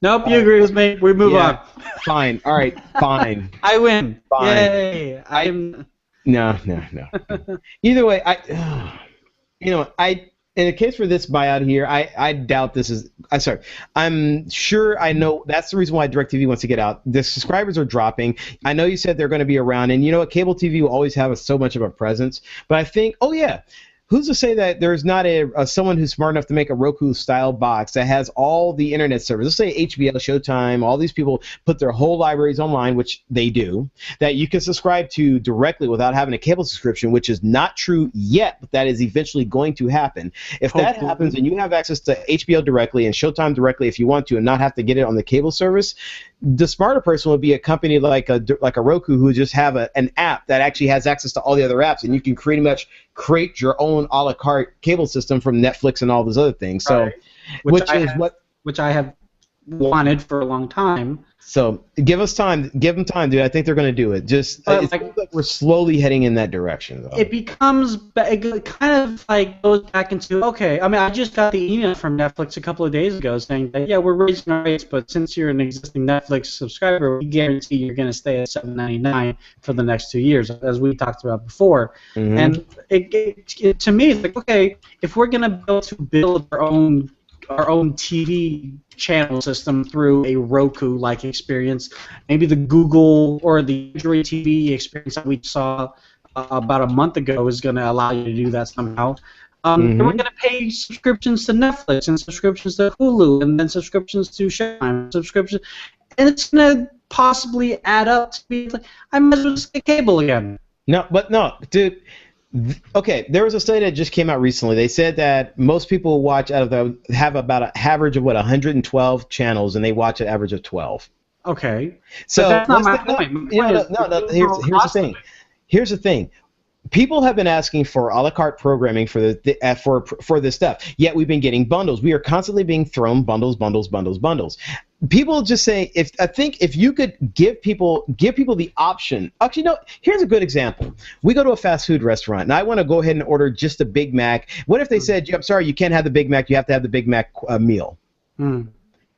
Nope, you agree with me. We move on. Fine. All right. Fine. I win. Fine. Yay! No. Either way, in the case for this buyout here, I doubt this is. I'm sure I know that's the reason why DirecTV wants to get out. The subscribers are dropping. I know you said they're going to be around, and you know what? Cable TV will always have so much of a presence. But I think, who's to say that there's not someone who's smart enough to make a Roku-style box that has all the internet services? Let's say HBO, Showtime, all these people put their whole libraries online, which they do, that you can subscribe to directly without having a cable subscription, which is not true yet, but that is eventually going to happen. If that happens and you have access to HBO directly and Showtime directly if you want to and not have to get it on the cable service, the smarter person would be a company like a Roku who just have an app that actually has access to all the other apps, and you can pretty much create your own a la carte cable system from Netflix and all those other things. So, which I have wanted for a long time. So give them time, dude. I think they're going to do it. Just it seems like we're slowly heading in that direction, though. It kind of like goes back into, okay, I mean, I just got the email from Netflix a couple of days ago saying that, yeah, we're raising our rates, but since you're an existing Netflix subscriber, we guarantee you're going to stay at $7.99 for the next 2 years, as we talked about before. Mm-hmm. And it to me, it's like, okay, if we're going to build our own TV channel system through a Roku-like experience, maybe the Google or the Android TV experience that we saw about a month ago is going to allow you to do that somehow. Then we're going to pay subscriptions to Netflix and subscriptions to Hulu and then subscriptions to Showtime, and it's going to possibly add up to be like, I might as well just get cable again. No, dude. Okay, there was a study that just came out recently. They said that most people have about an average of 112 channels, and they watch an average of 12. Okay, so that's not my point. No. Here's the thing. Here's the thing. People have been asking for a la carte programming for this stuff. Yet we've been getting bundles. We are constantly being thrown bundles. People just say, if you could give people the option. Actually, no. Here's a good example. We go to a fast food restaurant, and I want to go ahead and order just a Big Mac. What if they said, "I'm sorry, you can't have the Big Mac. You have to have the Big Mac meal." And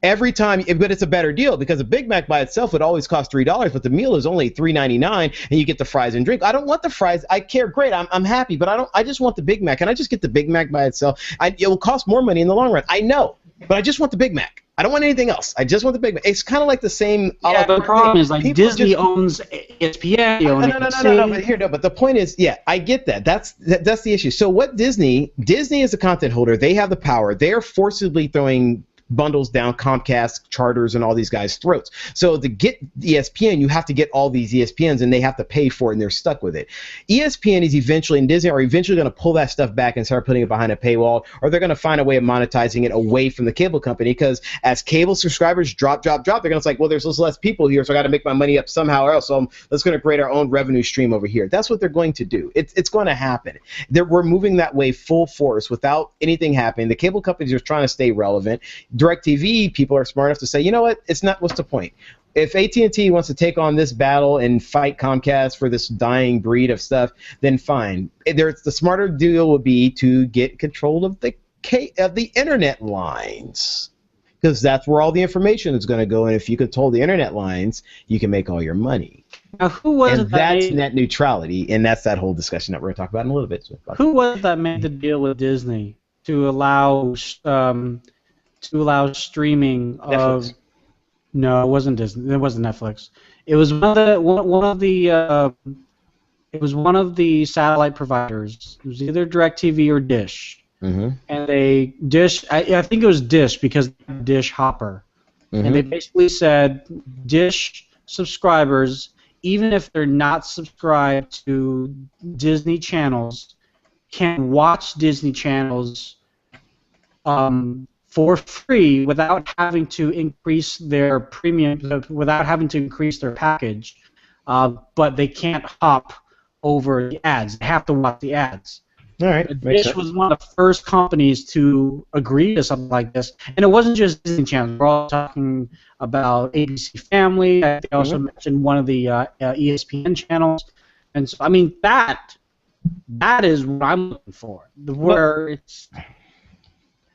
Every time, but it's a better deal because a Big Mac by itself would always cost $3, but the meal is only $3.99, and you get the fries and drink. I don't want the fries. I care, great. I'm happy, but I just want the Big Mac. Can I just get the Big Mac by itself? It will cost more money in the long run. I know, but I just want the Big Mac. I don't want anything else. I just want the Big Mac. It's kind of like the same. Yeah, the problem is like Disney owns ESPN. No. But the point is, yeah, I get that. That's the issue. So what Disney is a content holder. They have the power. They are forcibly throwing bundles down Comcast, Charters, and all these guys' throats. So to get ESPN, you have to get all these ESPNs, and they have to pay for it, and they're stuck with it. ESPN is eventually, and Disney are eventually going to pull that stuff back and start putting it behind a paywall, or they're going to find a way of monetizing it away from the cable company, because as cable subscribers drop, they're going to say, well, there's less people here, so I got to make my money up somehow else, so let's going to create our own revenue stream over here. That's what they're going to do. It's going to happen. We're moving that way full force without anything happening. The cable companies are trying to stay relevant. DirecTV, people are smart enough to say, you know what, it's not, what's the point? If AT&T wants to take on this battle and fight Comcast for this dying breed of stuff, then fine. The smarter deal would be to get control of the internet lines, because that's where all the information is going to go, and if you control the internet lines, you can make all your money. Now, who was and that's net neutrality, and that's that whole discussion that we're going to talk about in a little bit. Who was that made the deal with Disney to allow streaming of? Netflix. No, it wasn't Disney. It wasn't Netflix. It was one of the satellite providers. It was either DirecTV or Dish. Mm-hmm. And Dish. I think it was Dish because Dish Hopper. Mm-hmm. And they basically said Dish subscribers, even if they're not subscribed to Disney channels, can watch Disney channels for free without having to increase their premium, without having to increase their package, but they can't hop over the ads. They have to watch the ads. All right. Dish was one of the first companies to agree to something like this, and it wasn't just Disney channels. We're all talking about ABC Family. They also mentioned one of the ESPN channels, and so I mean that is what I'm looking for. Where it's.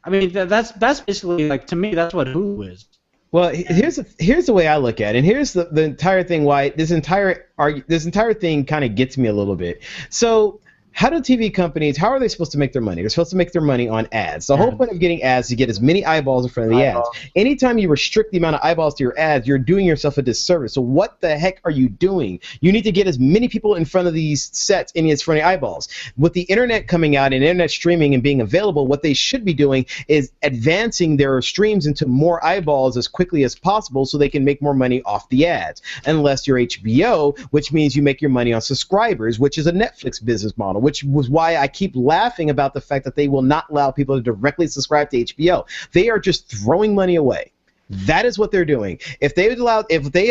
I mean, that's basically, like, to me, that's what Hulu is. Well, here's the way I look at it, and here's the entire thing why this entire thing kind of gets me a little bit. So, how do TV companies, how are they supposed to make their money? They're supposed to make their money on ads. The whole point of getting ads is to get as many eyeballs in front of the ads. Anytime you restrict the amount of eyeballs to your ads, you're doing yourself a disservice. So what the heck are you doing? You need to get as many people in front of these sets and as front of eyeballs. With the internet coming out and internet streaming and being available, what they should be doing is advancing their streams into more eyeballs as quickly as possible so they can make more money off the ads. Unless you're HBO, which means you make your money on subscribers, which is a Netflix business model, which was why I keep laughing about the fact that they will not allow people to directly subscribe to HBO. They are just throwing money away. That is what they're doing. If they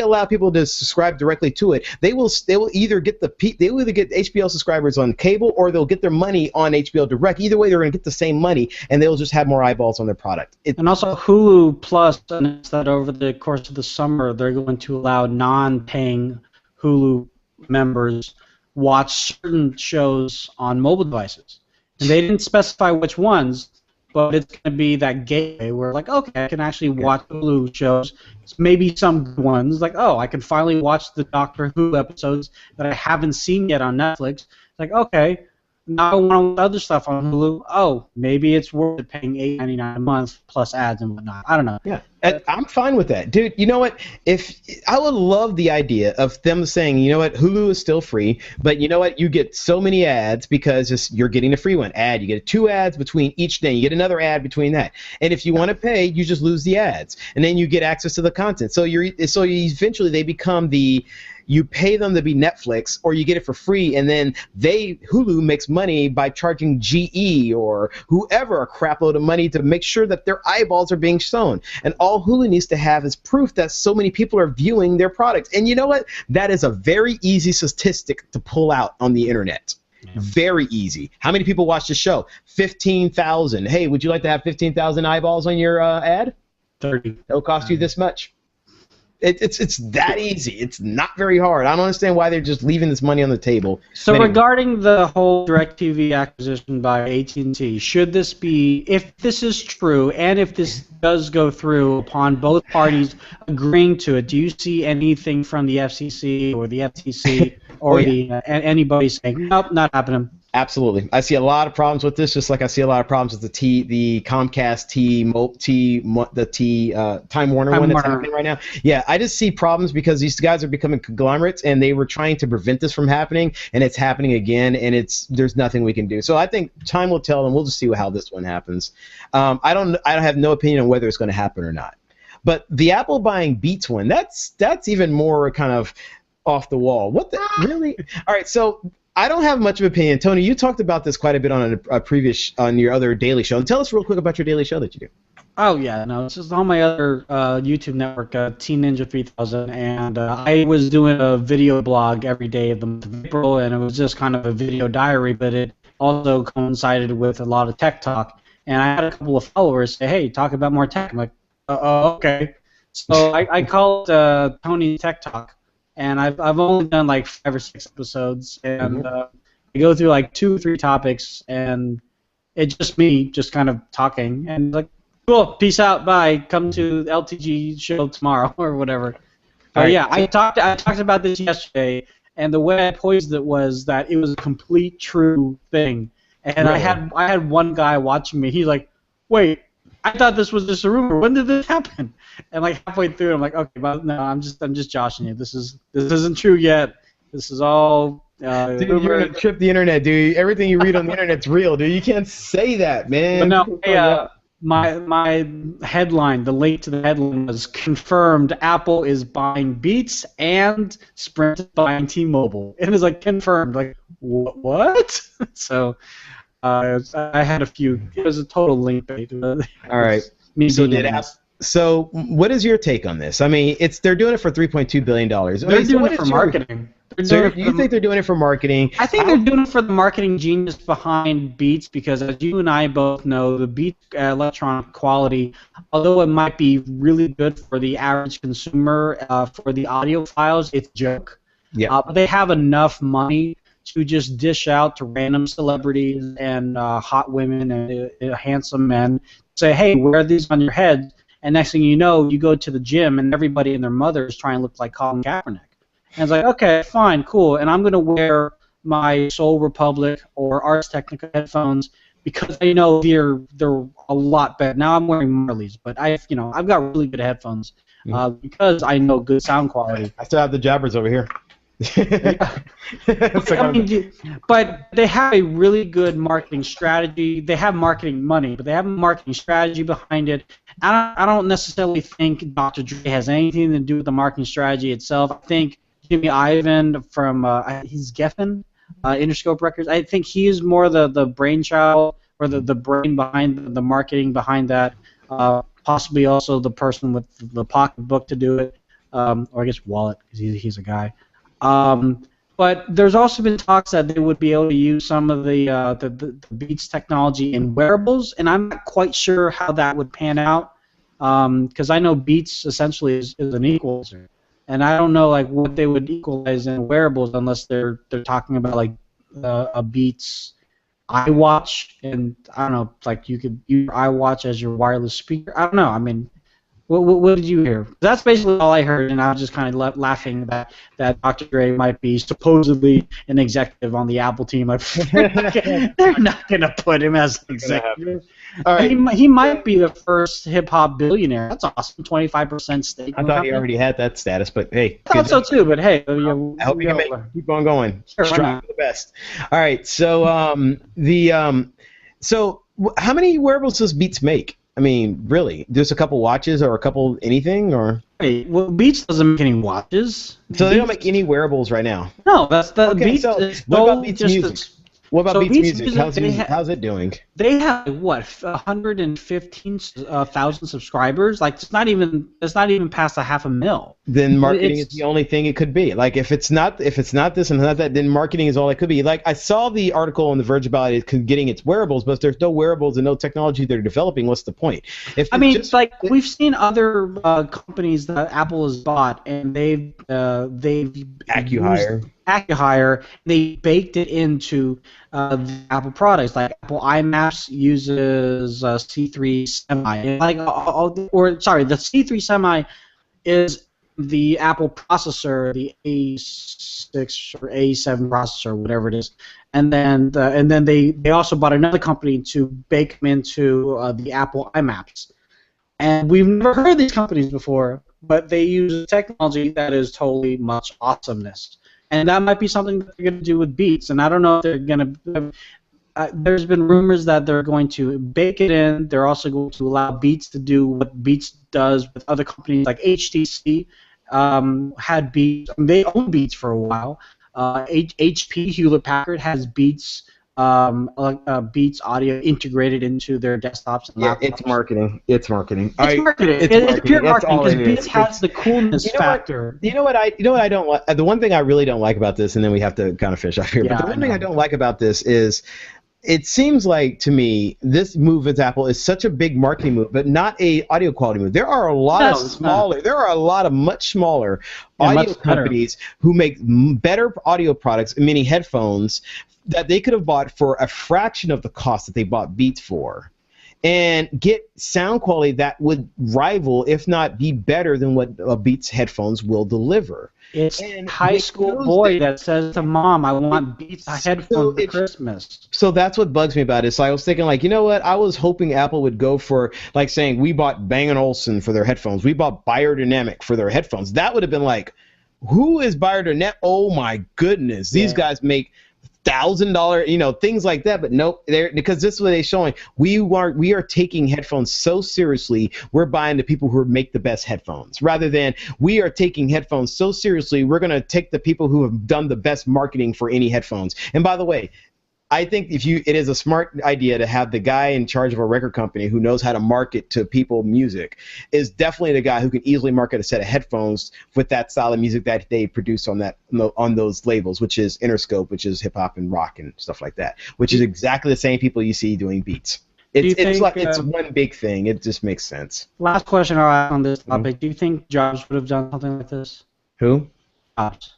allow people to subscribe directly to it, they will either get HBO subscribers on cable, or they'll get their money on HBO Direct. Either way, they're going to get the same money, and they'll just have more eyeballs on their product. And also, Hulu Plus announced that over the course of the summer, they're going to allow non-paying Hulu members watch certain shows on mobile devices. And they didn't specify which ones, but it's going to be that gateway where, like, okay, I can actually watch Hulu shows. Maybe some good ones, like, oh, I can finally watch the Doctor Who episodes that I haven't seen yet on Netflix. Like, okay, now I want to watch other stuff on Hulu. Oh, maybe it's worth it paying $8.99 a month plus ads and whatnot. I don't know. Yeah, I'm fine with that, dude. You know what? I would love the idea of them saying, you know what, Hulu is still free, but you know what, you get so many ads because you're getting a free one ad. You get 2 ads between each day. You get another ad between that. And if you want to pay, you just lose the ads, and then you get access to the content. So eventually they become you pay them to be Netflix, or you get it for free, and then Hulu makes money by charging GE or whoever a crap load of money to make sure that their eyeballs are being shown. And all Hulu needs to have is proof that so many people are viewing their products. And you know what? That is a very easy statistic to pull out on the internet. Yeah. Very easy. How many people watch the show? 15,000. Hey, would you like to have 15,000 eyeballs on your ad? 30. It'll cost you this much. It's that easy. It's not very hard. I don't understand why they're just leaving this money on the table. So Anyway. regarding the whole DirecTV acquisition by AT&T, should this be, if this is true, and if this does go through upon both parties agreeing to it, do you see anything from the FCC or the FTC or anybody saying, nope, not happening? Absolutely. I see a lot of problems with this, just like I see a lot of problems with the Comcast Time Warner one that's happening right now. Yeah, I just see problems because these guys are becoming conglomerates, and they were trying to prevent this from happening, and it's happening again, and there's nothing we can do. So I think time will tell, and we'll just see how this one happens. I don't have no opinion on whether it's going to happen or not. But the Apple buying Beats one, that's even more kind of off the wall. What the really? All right, so I don't have much of an opinion. Tony, you talked about this quite a bit on on your other daily show. And tell us real quick about your daily show that you do. Oh, yeah. No, it's just on my other YouTube network, Teen Ninja 3000. And I was doing a video blog every day of the month of April, and it was just kind of a video diary, but it also coincided with a lot of tech talk. And I had a couple of followers say, hey, talk about more tech. I'm like, okay. So I call it Tony Tech Talk. And I've only done like 5 or 6 episodes, and I go through like 2 or 3 topics, and it's just me just kind of talking, and like, cool, peace out, bye, come to the LTG show tomorrow or whatever. But yeah, I talked about this yesterday, and the way I posed it was that it was a complete true thing, and really? I had one guy watching me. He's like, wait, I thought this was just a rumor. When did this happen? And like halfway through, I'm like, okay, but no, I'm just joshing you. This isn't true yet. This is all. Dude, you're gonna trip the internet, dude. Everything you read on the internet's real, dude. You can't say that, man. But no, my headline, the link to the headline was confirmed. Apple is buying Beats and Sprint is buying T-Mobile. It was like confirmed. Like what? So. I had a few. It was a total link bait. All right. So what is your take on this? I mean, they're doing it for $3.2 billion. They're doing it for marketing. So you think they're doing it for marketing? I think they're doing it for the marketing genius behind Beats, because as you and I both know, the Beats electronic quality, although it might be really good for the average consumer, for the audio files, it's a joke. Yeah. But they have enough money to just dish out to random celebrities and hot women and handsome men, say, hey, wear these on your head, and next thing you know, you go to the gym and everybody and their mother is trying to look like Colin Kaepernick. And it's like, okay, fine, cool, and I'm going to wear my Soul Republic or Ars Technica headphones because I know they're a lot better. Now I'm wearing Marleys, but I've got really good headphones because I know good sound quality. I still have the Jabbers over here. But they have a really good marketing strategy. They have marketing money, but they have a marketing strategy behind it. I don't necessarily think Dr. Dre has anything to do with the marketing strategy itself. I think Jimmy Iovine from he's Geffen, Interscope Records. I think he is more the brainchild or the brain behind the marketing behind that. Possibly also the person with the pocketbook to do it, or I guess wallet because he's a guy. But there's also been talks that they would be able to use some of the Beats technology in wearables, and I'm not quite sure how that would pan out, because I know Beats essentially is an equalizer, and I don't know like what they would equalize in wearables unless they're talking about like a Beats iWatch, and I don't know, like you could use your iWatch as your wireless speaker. I don't know. I mean. What did you hear? That's basically all I heard, and I was just kind of laughing that Dr. Dre might be supposedly an executive on the Apple team. Like, they're not going to put him as an executive. All right. He might be the first hip-hop billionaire. That's awesome, 25% stake. I thought he already had that status, but hey. I thought so too, but hey. I hope you can keep on going. Sure, strive for the best. All right, so so how many wearables does Beats make? I mean, really? There's a couple watches or a couple anything, or? Hey, well, Beats doesn't make any watches. So they don't make any wearables right now. No, that's the okay, Beats. So what about Beats Music? What about So Beats Beats Music? Music, How's it doing? they have like, what 115,000 subscribers. Like it's not even past a half a mil. Then marketing is the It's only thing it could be. Like if it's not this and not that, then marketing is all it could be. Like I saw the article on The Verge about it getting its wearables, but if there's no wearables and no technology they're developing, what's the point? If I it's mean, just like we've seen other companies that Apple has bought, and they've used AccuHire. AccuHire. They baked it into the Apple products. Like Apple iMaps uses C3 Semi, and like the C3 Semi is the Apple processor, the A6 or A7 processor, whatever it is, and then they also bought another company to bake them into the Apple iMaps. And we've never heard of these companies before, but they use technology that is totally much awesomeness. And that might be something that they're going to do with Beats. And I don't know if they're going to. There's been rumors that they're going to bake it in. They're also going to allow Beats to do what Beats does with other companies like HTC. Had Beats. They own Beats for a while. HP Hewlett Packard has Beats. Beats audio integrated into their desktops and laptops. Yeah, it's marketing. It's marketing. It's marketing. It's pure marketing because Beats has the coolness factor. You know what I don't like. The one thing I really don't like about this, and then we have to kind of finish off here. Yeah, but the one thing I don't like about this is, it seems like to me this move with Apple is such a big marketing move, but not a audio quality move. There are a lot of smaller. There are a lot of much smaller audio companies who make better audio products, meaning headphones, that they could have bought for a fraction of the cost that they bought Beats for, and get sound quality that would rival, if not be better than what Beats headphones will deliver. It's a high school boy that says to mom, I want Beats headphones for Christmas. So that's what bugs me about it. So I was thinking, like, you know what? I was hoping Apple would go for, like, saying we bought Bang & Olufsen for their headphones. We bought Beyerdynamic for their headphones. That would have been like, who is Beyerdynamic? Oh, my goodness. These guys make $1,000, things like that. But nope, because this is what they're showing. We are taking headphones so seriously. We're buying the people who make the best headphones, rather than we are taking headphones so seriously. We're going to take the people who have done the best marketing for any headphones. And by the way, I think it is a smart idea to have the guy in charge of a record company who knows how to market to people music is definitely the guy who can easily market a set of headphones with that style of music that they produce on those labels, which is Interscope, which is hip hop and rock and stuff like that, which is exactly the same people you see doing Beats. It's one big thing. It just makes sense. Last question I'll ask on this topic. Do you think Jobs would have done something like this? Who? Jobs.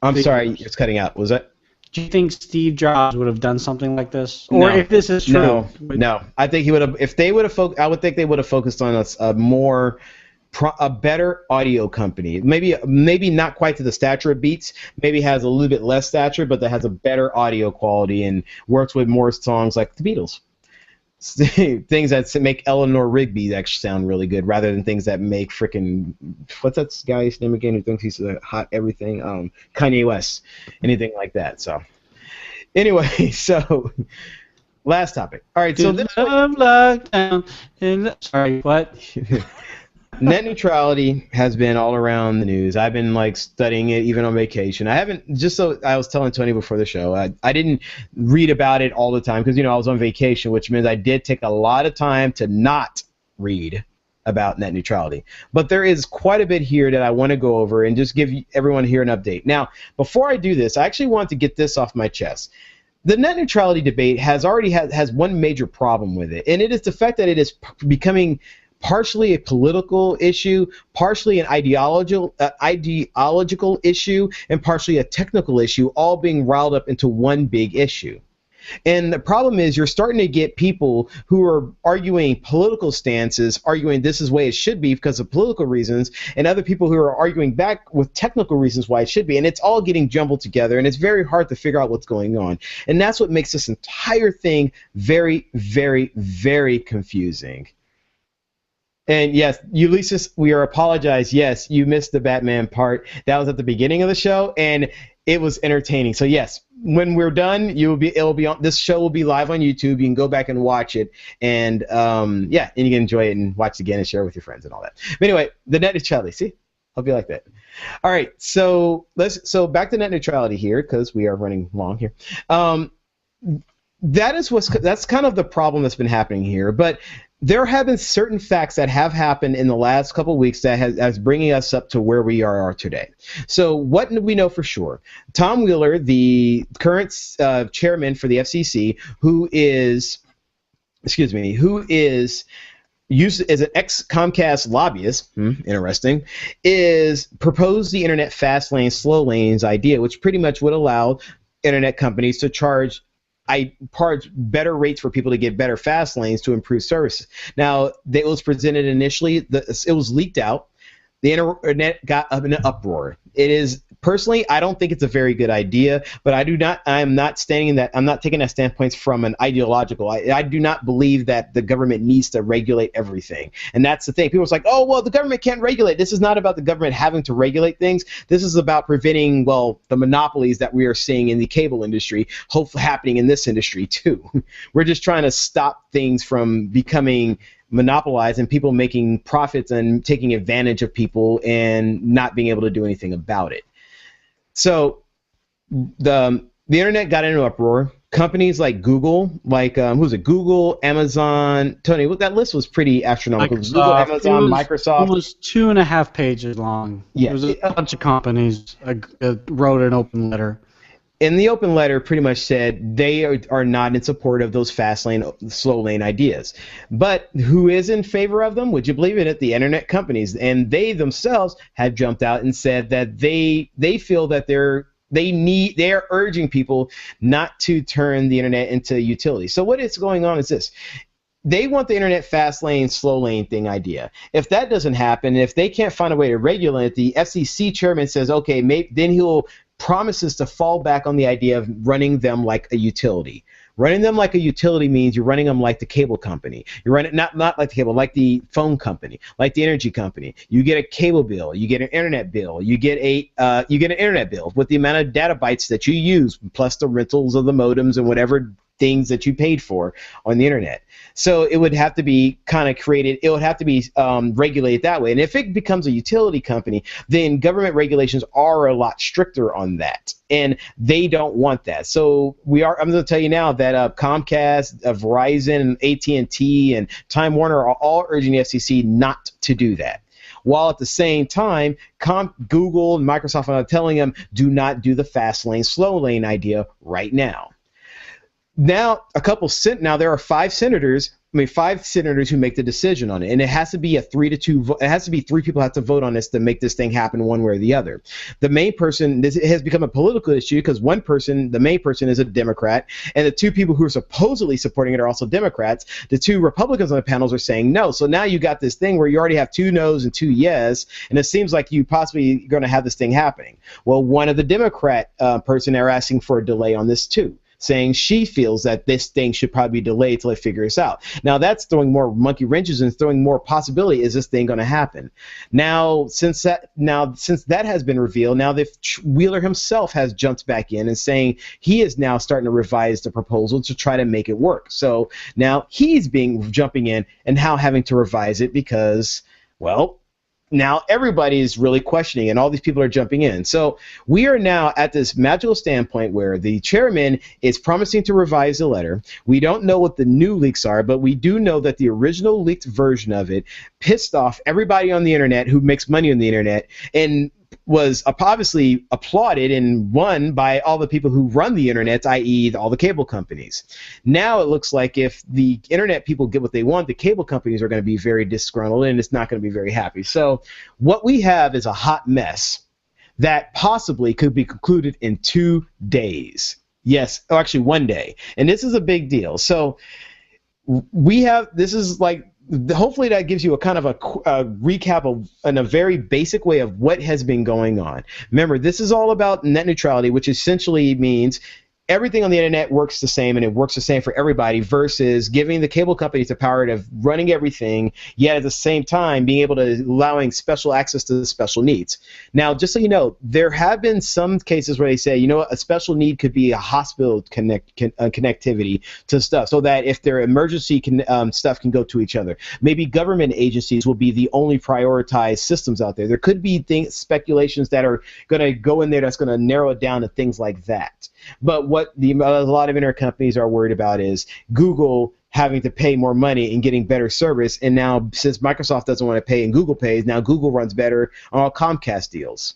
I'm sorry, it's cutting out. Was that? Do you think Steve Jobs would have done something like this? Or if this is true? No. I think he would have. If they would have, I would think they would have focused on a better audio company. Maybe not quite to the stature of Beats. Maybe has a little bit less stature, but that has a better audio quality and works with more songs like the Beatles. Things that make Eleanor Rigby actually sound really good, rather than things that make freaking, what's that guy's name again who thinks he's a hot everything? Kanye West. Anything like that. So anyway, so last topic. All right, so sorry, what? Net neutrality has been all around the news. I've been studying it even on vacation. I was telling Tony before the show, I didn't read about it all the time because I was on vacation, which means I did take a lot of time to not read about net neutrality. But there is quite a bit here that I want to go over and just give everyone here an update. Now, before I do this, I actually want to get this off my chest. The net neutrality debate has one major problem with it, and it is the fact that it is becoming partially a political issue, partially an ideological issue, and partially a technical issue, all being riled up into one big issue. And the problem is you're starting to get people who are arguing political stances, arguing this is the way it should be because of political reasons, and other people who are arguing back with technical reasons why it should be. And it's all getting jumbled together, and it's very hard to figure out what's going on. And that's what makes this entire thing very, very, very confusing. And yes, Ulysses, we apologize. Yes, you missed the Batman part. That was at the beginning of the show, and it was entertaining. So yes, when we're done, this show will be live on YouTube. You can go back and watch it, and and you can enjoy it and watch it again and share it with your friends and all that. But anyway, the net neutrality. See, I'll be like that. All right, so back to net neutrality here because we are running long here. that's kind of the problem that's been happening here. But there have been certain facts that have happened in the last couple of weeks that has bringing us up to where we are today. So what do we know for sure? Tom Wheeler, the current chairman for the FCC, who is used as an ex-Comcast lobbyist, interesting, is proposed the internet fast lane, slow lanes idea, which pretty much would allow internet companies to charge better rates for people to get better fast lanes to improve services. Now, it was presented initially, it was leaked out. The internet got up in an uproar. It is personally, I don't think it's a very good idea, but I'm not taking that standpoint from an ideological. I do not believe that the government needs to regulate everything. And that's the thing. People are like, oh, well, the government can't regulate. This is not about the government having to regulate things. This is about preventing, well, the monopolies that we are seeing in the cable industry, hopefully happening in this industry too. We're just trying to stop things from becoming monopolized and people making profits and taking advantage of people and not being able to do anything about it. So the internet got into uproar. Companies like Google, Google, Amazon, Tony, that list was pretty astronomical. Google, Amazon, Microsoft. It was 2.5 pages long. Yeah. It was a bunch of companies wrote an open letter. And the open letter pretty much said they are not in support of those fast lane, slow lane ideas. But who is in favor of them? Would you believe it? The internet companies. And they themselves have jumped out and said that they feel that they are urging people not to turn the internet into utility. So what is going on is this. They want the internet fast lane, slow lane thing idea. If that doesn't happen, if they can't find a way to regulate it, the FCC chairman says, okay, then he'll promises to fall back on the idea of running them like a utility. Running them like a utility means you're running them like the cable company. You're running not like the cable, like the phone company, like the energy company. You get a cable bill, you get an internet bill, you get an internet bill with the amount of data bytes that you use, plus the rentals of the modems and whatever things that you paid for on the internet. So it would have to be kind of created, it would have to be regulated that way. And if it becomes a utility company, then government regulations are a lot stricter on that. And they don't want that. So I'm going to tell you now that Comcast, Verizon, and AT&T, and Time Warner are all urging the FCC not to do that. While at the same time, Google and Microsoft are telling them, do not do the fast lane, slow lane idea right now. Now, there are five senators who make the decision on it, and it has to be a 3-2 vote. It has to be 3 people have to vote on this to make this thing happen one way or the other. The main person, this has become a political issue because the main person is a Democrat, and the 2 people who are supposedly supporting it are also Democrats. The 2 Republicans on the panels are saying no. So now you got this thing where you already have 2 no's and 2 yes, and it seems like you possibly going to have this thing happening. Well, one of the Democrat person are asking for a delay on this too, saying she feels that this thing should probably be delayed till it figures out. Now that's throwing more monkey wrenches and throwing more possibility. Is this thing going to happen? Now, since that has been revealed, now the Wheeler himself has jumped back in and saying he is now starting to revise the proposal to try to make it work. So now he's jumping in and now having to revise it because, well, now everybody is really questioning and all these people are jumping in. So we are now at this magical standpoint where the chairman is promising to revise the letter. We don't know what the new leaks are, but we do know that the original leaked version of it pissed off everybody on the internet who makes money on the internet and was obviously applauded and won by all the people who run the internet, i.e. all the cable companies. Now it looks like if the internet people get what they want, the cable companies are going to be very disgruntled and it's not going to be very happy. So what we have is a hot mess that possibly could be concluded in 2 days. Yes, or actually 1 day. And this is a big deal. So hopefully that gives you a kind of a recap in a very basic way of what has been going on. Remember, this is all about net neutrality, which essentially means everything on the internet works the same and it works the same for everybody versus giving the cable companies the power of running everything, yet at the same time being able to allowing special access to the special needs. Now, just so you know, there have been some cases where they say, you know what, a special need could be a hospital connectivity to stuff so that if their emergency stuff can go to each other. Maybe government agencies will be the only prioritized systems out there. There could be speculations that are going to go in there that's going to narrow it down to things like that. But what a lot of internet companies are worried about is Google having to pay more money and getting better service. And now, since Microsoft doesn't want to pay and Google pays, now Google runs better on all Comcast deals.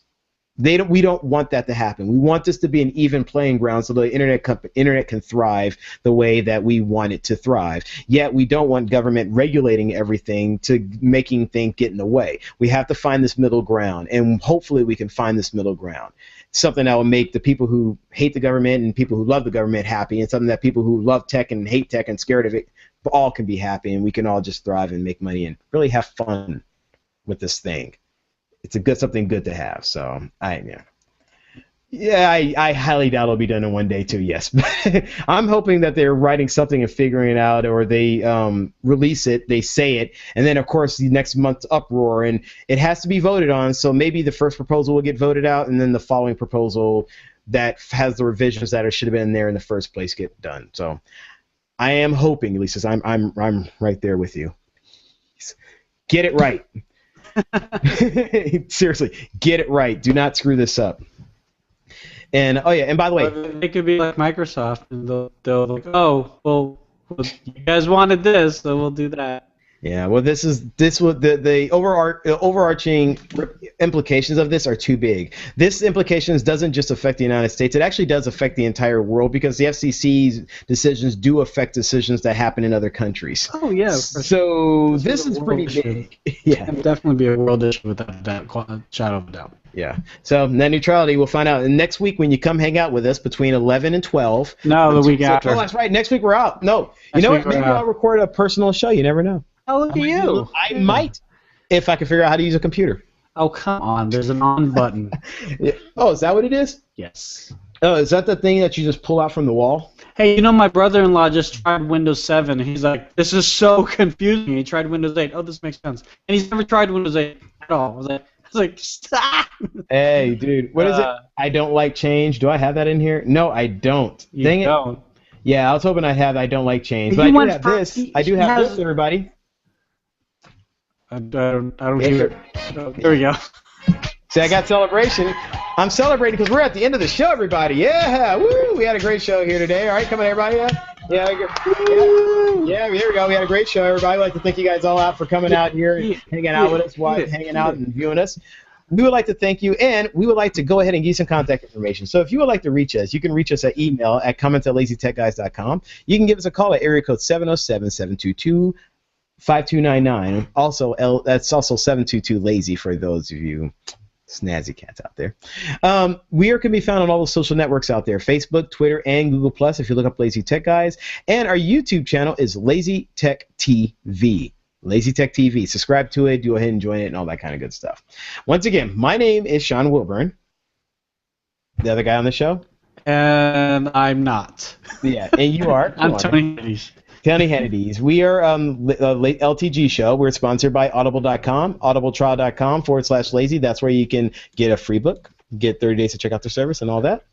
We don't want that to happen. We want this to be an even playing ground so the internet can thrive the way that we want it to thrive. Yet we don't want government regulating everything to making things get in the way. We have to find this middle ground, and hopefully we can find this middle ground. Something that will make the people who hate the government and people who love the government happy, and something that people who love tech and hate tech and scared of it all can be happy, and we can all just thrive and make money and really have fun with this thing. It's something good to have. So I highly doubt it'll be done in one day too. Yes, I'm hoping that they're writing something and figuring it out, or they release it, they say it, and then of course the next month's uproar, and it has to be voted on. So maybe the first proposal will get voted out, and then the following proposal that has the revisions that should have been there in the first place get done. So I am hoping, at least I'm right there with you. Get it right. Seriously, get it right. Do not screw this up. And and by the way, it could be like Microsoft, and they'll like, oh, well, you guys wanted this, so we'll do that. Yeah, well, this was the overarching implications of this are too big. This implications doesn't just affect the United States; it actually does affect the entire world, because the FCC's decisions do affect decisions that happen in other countries. Oh yeah. So this is pretty big. Yeah, it'll definitely be a world issue without that shadow of a doubt. Yeah. So net neutrality, we'll find out. And next week when you come hang out with us between 11 and 12. No, the week after. Oh, that's right. Next week we're out. No. You know what? Maybe I'll record a personal show. You never know. Oh, look at you. I might, if I can figure out how to use a computer. Oh, come on. There's an on button. Yeah. Oh, is that what it is? Yes. Oh, is that the thing that you just pull out from the wall? Hey, you know, my brother-in-law just tried Windows 7. He's like, this is so confusing. He tried Windows 8. Oh, this makes sense. And he's never tried Windows 8 at all. I was like, stop. Hey, dude, what is it? I don't like change. Do I have that in here? No, I don't. You don't. Yeah, I was hoping I'd have I don't like change. But I do have this. I do have this, everybody. I don't hear it. Oh, there we go. See, I got celebration. I'm celebrating because we're at the end of the show, everybody. Yeah, woo! We had a great show here today. All right, come on, everybody. Yeah, here we go. We had a great show, everybody. I'd like to thank you guys all out for coming out here and hanging out with us, hanging out and viewing us. We would like to thank you, and we would like to go ahead and give you some contact information. So if you would like to reach us, you can reach us at email at comments@lazytechguys.com. You can give us a call at area code 707-722-5299. Also, that's also 722-LAZY for those of you snazzy cats out there. We can be found on all the social networks out there, Facebook, Twitter, and Google+, if you look up Lazy Tech Guys. And our YouTube channel is Lazy Tech TV. Lazy Tech TV. Subscribe to it, go ahead and join it, and all that kind of good stuff. Once again, my name is Sean Wilburn. The other guy on the show? And I'm not. Yeah, and you are? I'm Tony Hennedy. Tony Hennedy's. We are LTG show. We're sponsored by Audible.com, audibletrial.com/lazy. That's where you can get a free book, get 30 days to check out their service and all that.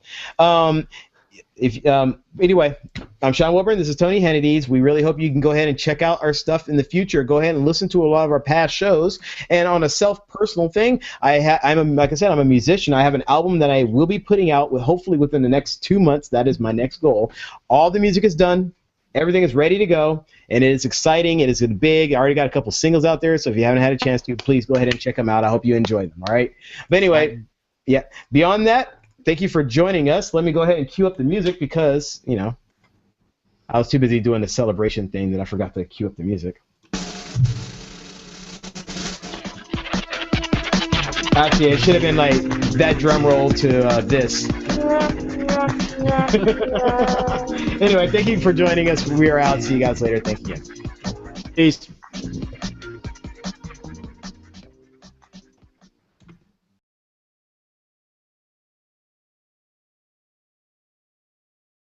Anyway, I'm Sean Wilburn. This is Tony Hennedy's. We really hope you can go ahead and check out our stuff in the future. Go ahead and listen to a lot of our past shows. And on a self-personal thing, like I said, I'm a musician. I have an album that I will be putting out hopefully within the next 2 months. That is my next goal. All the music is done. Everything is ready to go, and it is exciting. It is big. I already got a couple singles out there, so if you haven't had a chance to, please go ahead and check them out. I hope you enjoy them, all right? But anyway, yeah, beyond that, thank you for joining us. Let me go ahead and cue up the music because, I was too busy doing the celebration thing that I forgot to cue up the music. Actually, it should have been like that drum roll to this. Anyway, thank you for joining us. We are out. See you guys later. Thank you again. Peace.